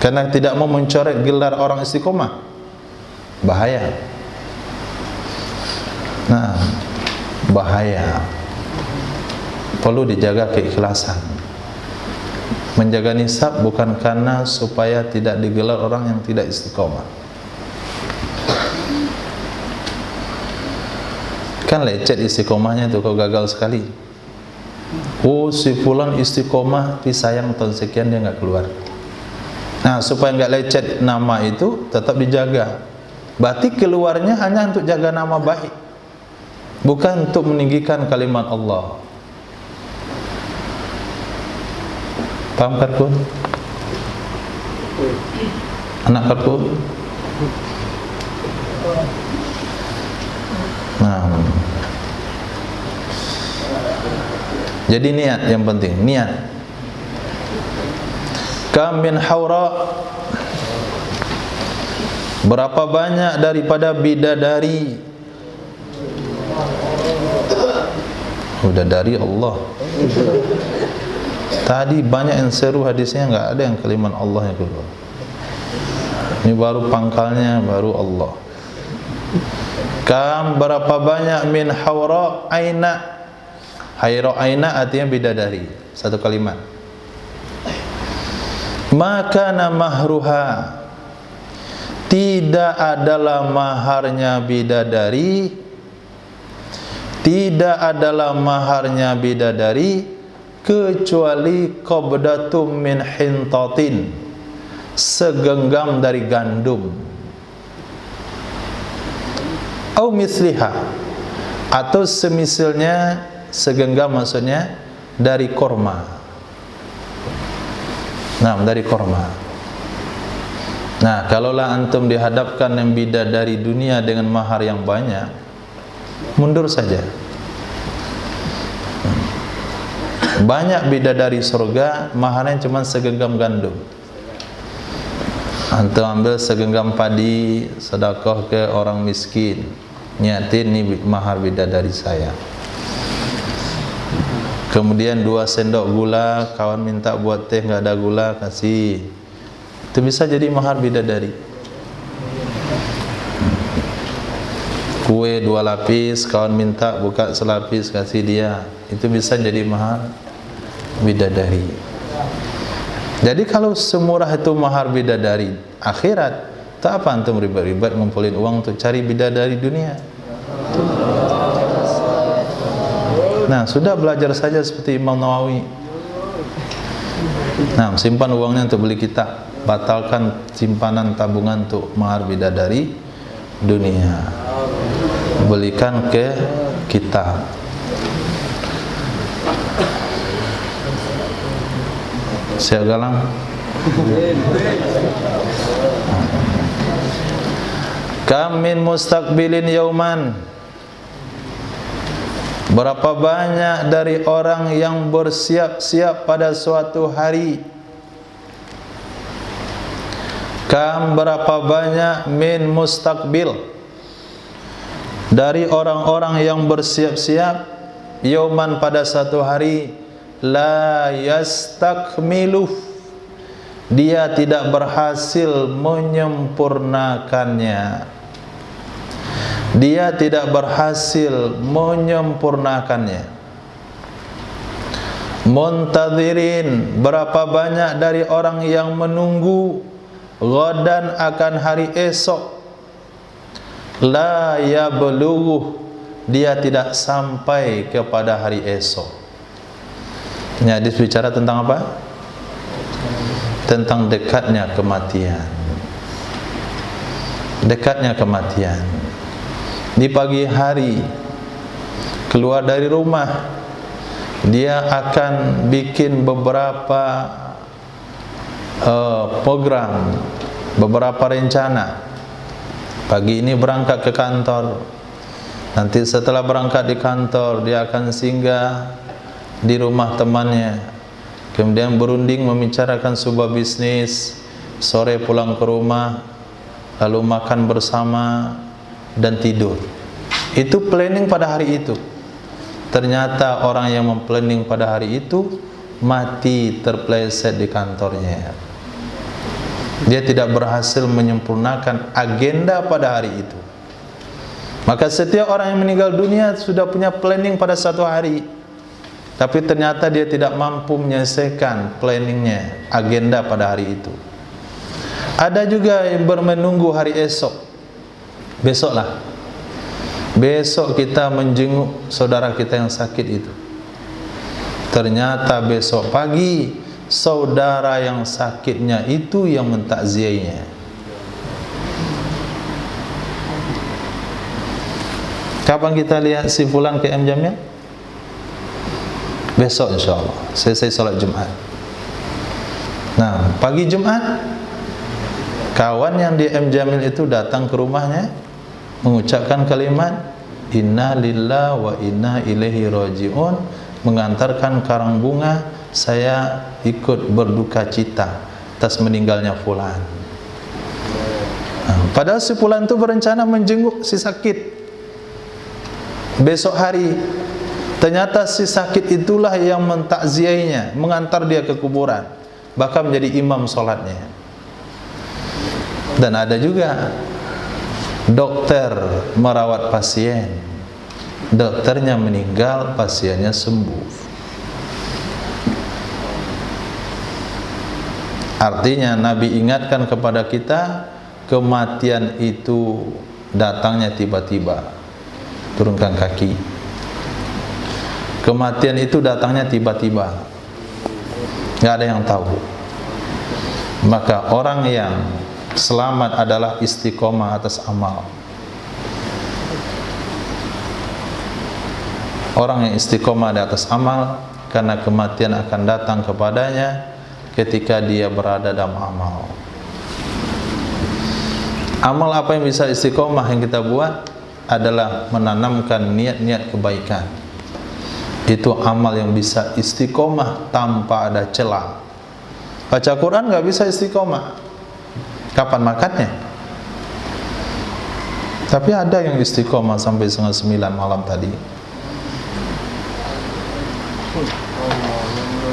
karena tidak mau mencoret gelar orang istiqomah. Bahaya. Nah, bahaya. Perlu dijaga keikhlasan. Menjaga nisab bukan karena supaya tidak digelar orang yang tidak istiqomah. Kan lecet istiqomahnya itu kalau gagal sekali. Oh, si fulan istiqomah tapi sayang tahun sekian dia nggak keluar. Nah, supaya nggak lecet nama itu tetap dijaga. Berarti keluarnya hanya untuk jaga nama baik, bukan untuk meninggikan kalimat Allah. Paham Karkun? Anak Karkun? Nah, jadi niat yang penting, niat. Kam min haura, berapa banyak daripada bidadari. Udah dari Allah. Tadi banyak yang seru hadisnya, nggak ada yang kalimat Allah yang keluar. Ini baru pangkalnya, baru Allah. Kam, berapa banyak min haura aina. Haira aina artinya bidadari, satu kalimat. Maka mahruha, tidak adalah maharnya bidadari, tidak adalah maharnya bidadari kecuali qabdatum min hintatin, segenggam dari gandum, au misliha, atau semisalnya, segenggam maksudnya dari korma. Nah, dari korma. Nah, kalaulah antum dihadapkan yang bidadari dunia dengan mahar yang banyak, mundur saja. Banyak bidadari surga, maharnya cuma segenggam gandum. Antum ambil segenggam padi, sedekah ke orang miskin, niatin ini mahar bidadari saya. Kemudian 2 sendok gula, kawan minta buat teh nggak ada gula, kasih. Itu bisa jadi mahar bidadari. Kue 2 lapis, kawan minta buka selapis, kasih dia. Itu bisa jadi mahar bidadari. Jadi kalau semurah itu mahar bidadari akhirat, tak apa antum ribet-ribet ngumpulin uang untuk cari bidadari dunia. Nah, sudah belajar saja seperti Imam Nawawi. Nah, simpan uangnya untuk beli kitab, batalkan simpanan tabungan untuk mahar bidadari dunia, belikan ke kitab. Siap galang? Kam min mustaqbilin yauman, berapa banyak dari orang yang bersiap-siap pada suatu hari. Kam, berapa banyak min mustaqbil, dari orang-orang yang bersiap-siap yauman pada satu hari, la yastakmiluh, dia tidak berhasil menyempurnakannya. Dia tidak berhasil menyempurnakannya. Muntadhirin, berapa banyak dari orang yang menunggu ghadan akan hari esok, la yablughu, dia tidak sampai kepada hari esok. Ini hadis bicara tentang apa? Tentang dekatnya kematian. Dekatnya kematian. Di pagi hari keluar dari rumah, dia akan bikin beberapa program, beberapa rencana. Pagi ini berangkat ke kantor, nanti setelah berangkat di kantor dia akan singgah di rumah temannya, kemudian berunding membicarakan sebuah bisnis, sore pulang ke rumah, lalu makan bersama dan tidur. Itu planning pada hari itu. Ternyata orang yang memplanning pada hari itu mati terpeleset di kantornya. Dia tidak berhasil menyempurnakan agenda pada hari itu. Maka setiap orang yang meninggal dunia sudah punya planning pada satu hari, tapi ternyata dia tidak mampu menyelesaikan planningnya, agenda pada hari itu. Ada juga yang menunggu hari esok. Besoklah, besok kita menjenguk saudara kita yang sakit itu. Ternyata besok pagi saudara yang sakitnya itu yang mentakziahnya. Kapan kita lihat si fulan ke M Jamil? Besok insyaAllah, selesai salat Jumat. Nah, pagi Jumat, kawan yang di M Jamil itu datang ke rumahnya, mengucapkan kalimat inna lillahi wa inna ilaihi raji'un, mengantarkan karang bunga, saya ikut berduka cita atas meninggalnya fulan. Padahal si fulan itu berencana menjenguk si sakit besok hari. Ternyata si sakit itulah yang mentakziahnya, mengantar dia ke kuburan, bahkan menjadi imam solatnya. Dan ada juga dokter merawat pasien, dokternya meninggal, pasiennya sembuh. Artinya Nabi ingatkan kepada kita, kematian itu datangnya tiba-tiba. Turunkan kaki. Kematian itu datangnya tiba-tiba, nggak ada yang tahu. Maka orang yang selamat adalah istiqomah atas amal. Orang yang istiqomah di atas amal, karena kematian akan datang kepadanya ketika dia berada dalam amal. Amal apa yang bisa istiqomah yang kita buat adalah menanamkan niat-niat kebaikan. Itu amal yang bisa istiqomah tanpa ada celah. Baca Quran nggak bisa istiqomah. Kapan makannya? Tapi ada yang istiqomah sampai 8:30 malam tadi.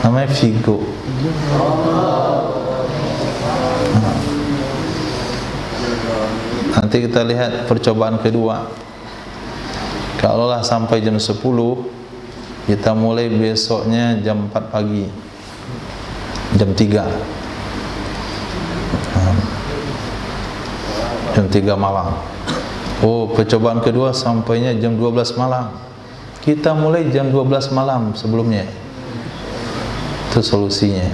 Namanya Vigo. Nanti kita lihat percobaan kedua. Kalaulah sampai jam 10, kita mulai besoknya jam 4 pagi, jam 3, jam 3 malam. Oh, percobaan kedua sampainya jam 12 malam. Kita mulai jam 12 malam sebelumnya. Itu solusinya.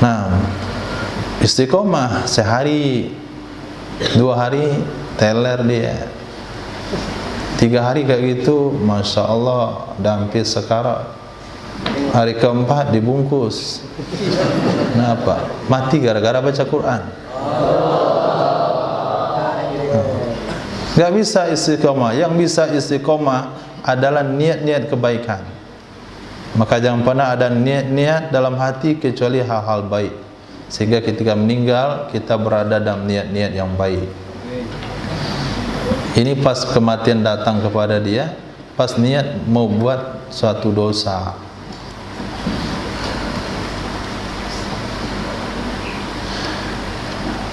Nah, istiqomah sehari, 2 hari teler dia, 3 hari kayak gitu, Masya Allah, dah hampir sekarat. Hari keempat dibungkus. Kenapa? Mati gara-gara baca Quran. Gak bisa istiqomah. Yang bisa istiqomah adalah niat-niat kebaikan. Maka jangan pernah ada niat-niat dalam hati kecuali hal-hal baik, sehingga ketika meninggal kita berada dalam niat-niat yang baik. Ini pas kematian datang kepada dia, pas niat mau buat suatu dosa.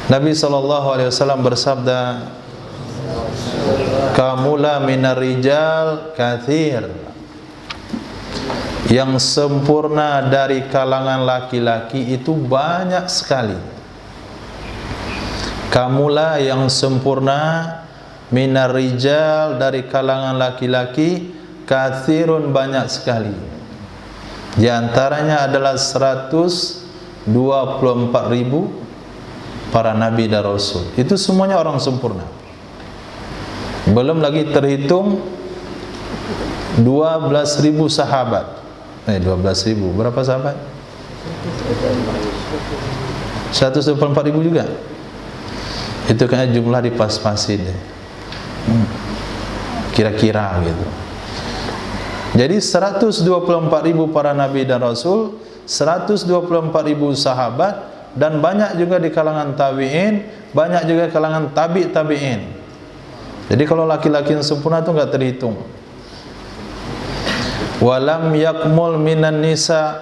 Nabi SAW bersabda, "Kamula minar rijal kathir." Yang sempurna dari kalangan laki-laki itu banyak sekali. Kamula yang sempurna minar rijal dari kalangan laki-laki kathirun banyak sekali. Di antaranya adalah 124.000 para nabi dan rasul. Itu semuanya orang sempurna. Belum lagi terhitung 12.000 sahabat. 12.000 berapa sahabat? 124.000 juga. Itu kayaknya jumlah dipas-pasin deh. Kira-kira gitu. Jadi 124.000 para nabi dan rasul, 124.000 sahabat, dan banyak juga di kalangan tabi'in, banyak juga di kalangan tabi'in. Jadi kalau laki-laki yang sempurna itu enggak terhitung. Walam yakmul minan nisa,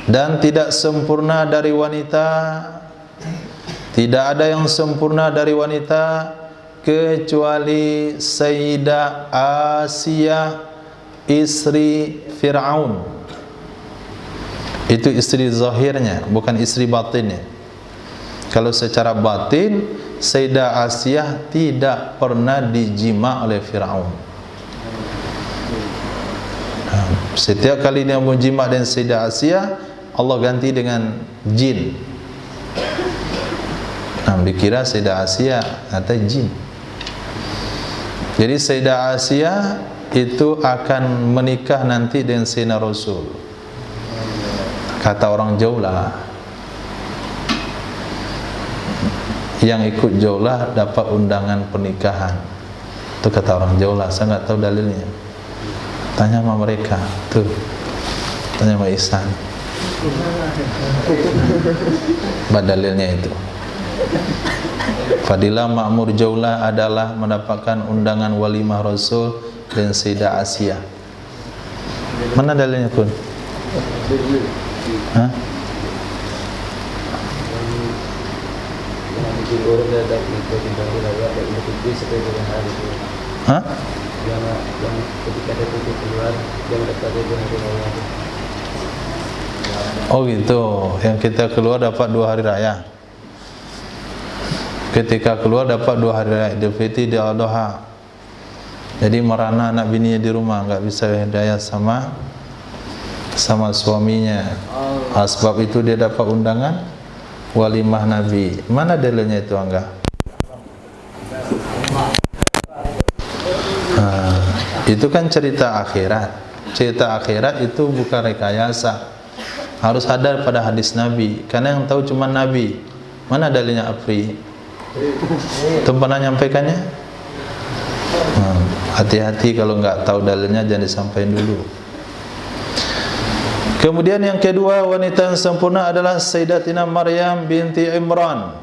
dan tidak sempurna dari wanita, tidak ada yang sempurna dari wanita kecuali Sayyidah Asiyah, istri Fir'aun. Itu istri zahirnya, bukan istri batinnya. Kalau secara batin, Sayyidah Asiyah tidak pernah dijima oleh Fir'aun. Setiap kali dia menjima dengan Sayyidah Asiyah, Allah ganti dengan jin. Dikira Sayyidah Asiyah atau jin. Jadi Sayyidah Asiyah itu akan menikah nanti dengan Sayyidina Rasul. Kata orang Jaulah, yang ikut Jaulah dapat undangan pernikahan. Itu kata orang Jaulah, saya nggak tahu dalilnya. Tanya sama mereka, tuh. Tanya sama Ihsan. Badalilnya itu. Fadilah makmur Jaulah adalah mendapatkan undangan walimah Rasul dan Sayyidah Asiyah. Mana dalilnya Kun? Hah? Hah? Yang ketika dia keluar dia mendapat 2 hari raya. Oh gitu, yang kita keluar dapat 2 hari raya. Ketika keluar dapat 2 hari raya, Idul Fitri, Idul Adha. Jadi merana anak bininya di rumah, enggak bisa hidayah sama suaminya. Sebab itu dia dapat undangan walimah Nabi. Mana dalilnya itu Angga? Itu kan cerita akhirat. Cerita akhirat itu bukan rekayasa. Harus ada pada hadis Nabi. Karena yang tahu cuma Nabi. Mana dalilnya Apri? Itu pernah nyampaikannya? Hati-hati kalau nggak tahu dalilnya jangan disampaikan dulu. Kemudian yang kedua, wanita yang sempurna adalah Sayyidatina Maryam binti Imran.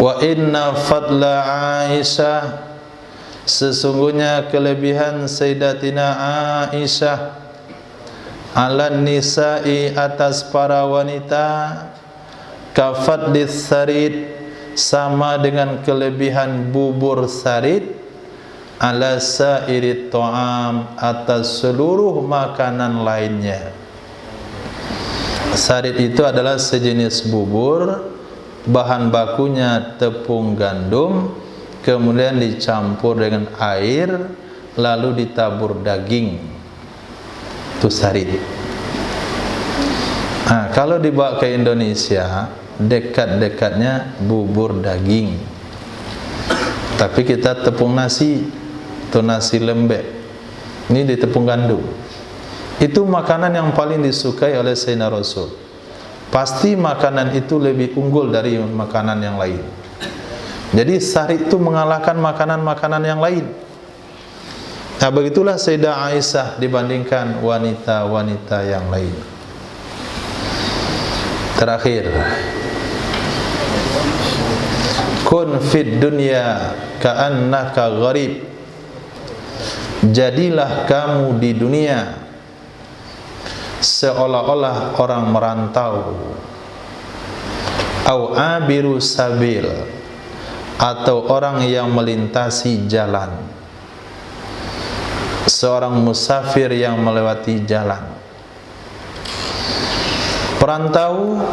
Wa inna fadla Aisyah, sesungguhnya kelebihan Sayyidatina Aisyah ala nisa'i, atas para wanita, kafadlis sarid, sama dengan kelebihan bubur sarid, ala sairit ta'am, atas seluruh makanan lainnya. Sarid itu adalah sejenis bubur, bahan bakunya tepung gandum, kemudian dicampur dengan air, lalu ditabur daging. Itu sarid. Kalau dibawa ke Indonesia, dekat-dekatnya bubur daging. Tapi kita tepung nasi, itu nasi lembek. Ini di tepung gandum. Itu makanan yang paling disukai oleh Sayyidina Rasul. Pasti makanan itu lebih unggul dari makanan yang lain. Jadi sarid itu mengalahkan makanan-makanan yang lain. Nah, begitulah Sayyidah Aisyah dibandingkan wanita-wanita yang lain. Terakhir, kun fid dunya ka'annaka gharib. Jadilah kamu di dunia seolah-olah orang merantau, au abiru sabil, atau orang yang melintasi jalan, seorang musafir yang melewati jalan. Perantau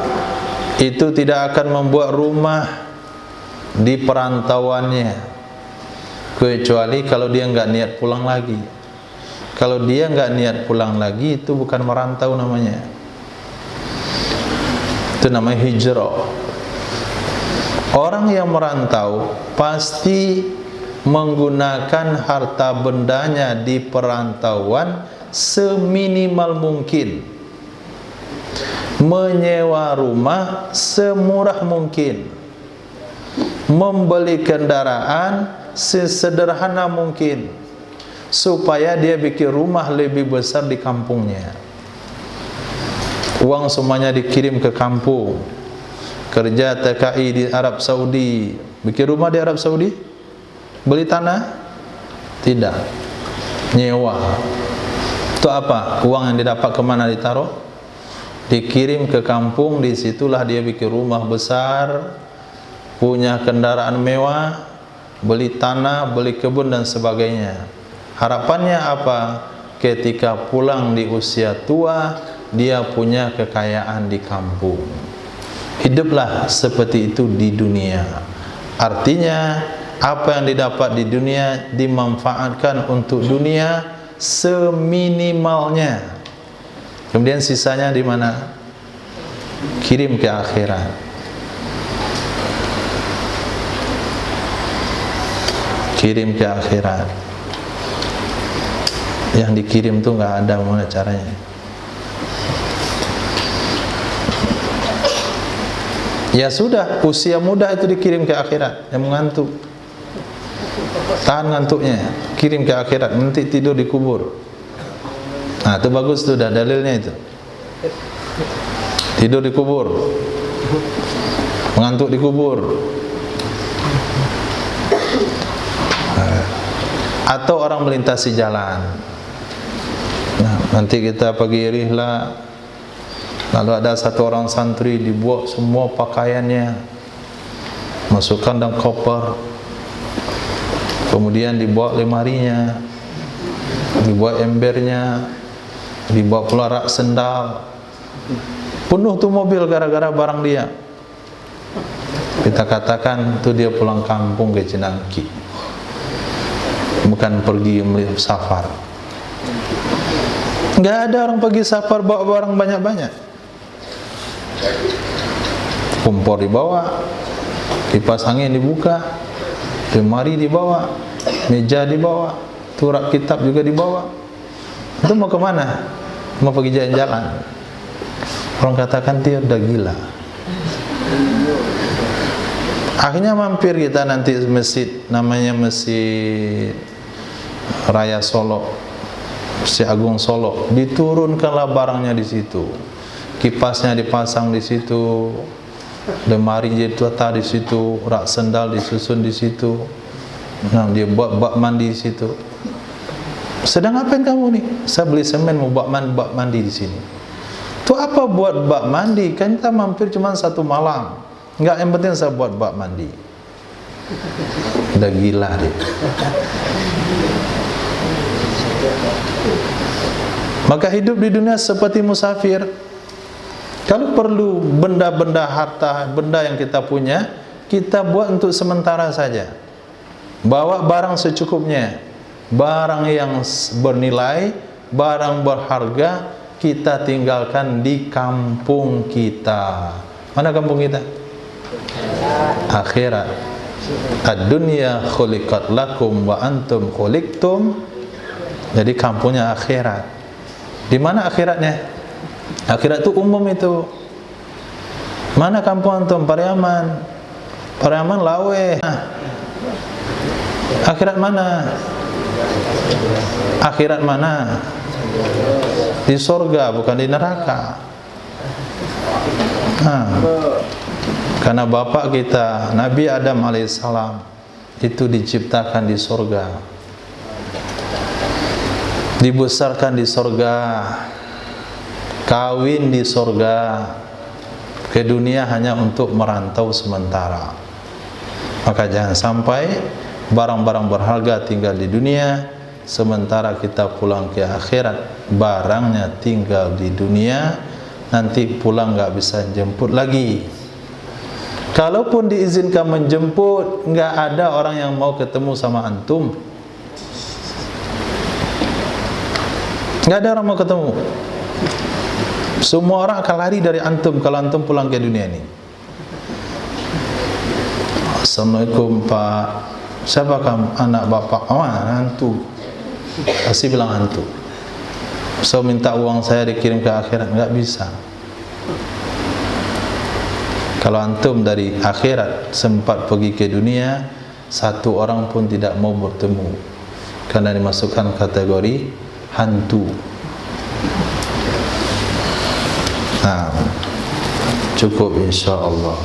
itu tidak akan membuat rumah di perantauannya, kecuali kalau dia nggak niat pulang lagi. Kalau dia nggak niat pulang lagi, itu bukan merantau namanya. Itu namanya hijrah. Orang yang merantau pasti menggunakan harta bendanya di perantauan seminimal mungkin, menyewa rumah semurah mungkin, membeli kendaraan sesederhana mungkin, supaya dia bikin rumah lebih besar di kampungnya. Uang semuanya dikirim ke kampung. Kerja TKI di Arab Saudi, bikin rumah di Arab Saudi, beli tanah? Tidak, nyewa. Itu apa? Uang yang didapat kemana ditaruh? Dikirim ke kampung, disitulah dia bikin rumah besar, punya kendaraan mewah, beli tanah, beli kebun dan sebagainya. Harapannya apa? Ketika pulang di usia tua, dia punya kekayaan di kampung. Hiduplah seperti itu di dunia. Artinya apa yang didapat di dunia dimanfaatkan untuk dunia seminimalnya. Kemudian sisanya di mana? Kirim ke akhirat. Kirim ke akhirat. Yang dikirim tuh nggak ada mana caranya. Ya sudah, usia muda itu dikirim ke akhirat. Yang mengantuk, tahan ngantuknya, kirim ke akhirat, nanti tidur di kubur. Nah, itu bagus tuh, dah dalilnya itu. Tidur di kubur, mengantuk di kubur. Atau orang melintasi jalan. Nah, nanti kita pergi rihla, lalu ada satu orang santri dibuat semua pakaiannya, masukkan dalam koper, kemudian dibawa lemarinya, dibawa embernya, dibawa pula rak sendal, penuh tuh mobil gara-gara barang dia. Kita katakan tuh dia pulang kampung ke Cinangki, bukan pergi melihat safar. Nggak ada orang pergi safar bawa barang banyak-banyak. Kompor dibawa, kipas angin dibuka, lemari dibawa, meja dibawa, turak kitab juga dibawa. Itu mau kemana? Mau pergi jalan-jalan. Orang katakan dia udah gila. Akhirnya mampir kita nanti masjid, namanya Masjid Raya Solo, Masjid Agung Solo. Diturunkanlah barangnya di situ. Kipasnya dipasang di situ, lemari ditata di situ, rak sendal disusun di situ. Nah, dia buat bak mandi di situ. Sedang ngapain kamu nih? Saya beli semen mau bak mandi di sini. Itu apa buat bak mandi? Kan kita mampir cuma satu malam. Enggak, yang penting saya buat bak mandi. Udah gila dia. Maka hidup di dunia seperti musafir. Kalau perlu benda-benda harta, benda yang kita punya, kita buat untuk sementara saja. Bawa barang secukupnya. Barang yang bernilai, barang berharga, kita tinggalkan di kampung kita. Mana kampung kita? Akhirat. Ad-dunya khuliqat lakum wa antum khuliqtum. Jadi kampungnya akhirat. Di mana akhiratnya? Akhirat itu umum itu. Mana kampung antum? Pariaman. Pariaman Lawe. Akhirat mana? Akhirat mana? Di surga, bukan di neraka. Karena bapak kita Nabi Adam alaihissalam itu diciptakan di surga, dibesarkan di surga, kawin di surga, ke dunia hanya untuk merantau sementara. Maka jangan sampai barang-barang berharga tinggal di dunia, sementara kita pulang ke akhirat barangnya tinggal di dunia, nanti pulang nggak bisa jemput lagi. Kalaupun diizinkan menjemput, nggak ada orang yang mau ketemu sama antum. Nggak ada orang mau ketemu. Semua orang akan lari dari antum kalau antum pulang ke dunia ini. Assalamualaikum Pak, siapa kamu? Anak bapak. Oh, hantu. Pasti bilang hantu. So minta uang saya dikirim ke akhirat, nggak bisa. Kalau antum dari akhirat sempat pergi ke dunia, satu orang pun tidak mau bertemu, karena dimasukkan kategori hantu. Cukup insya Allah.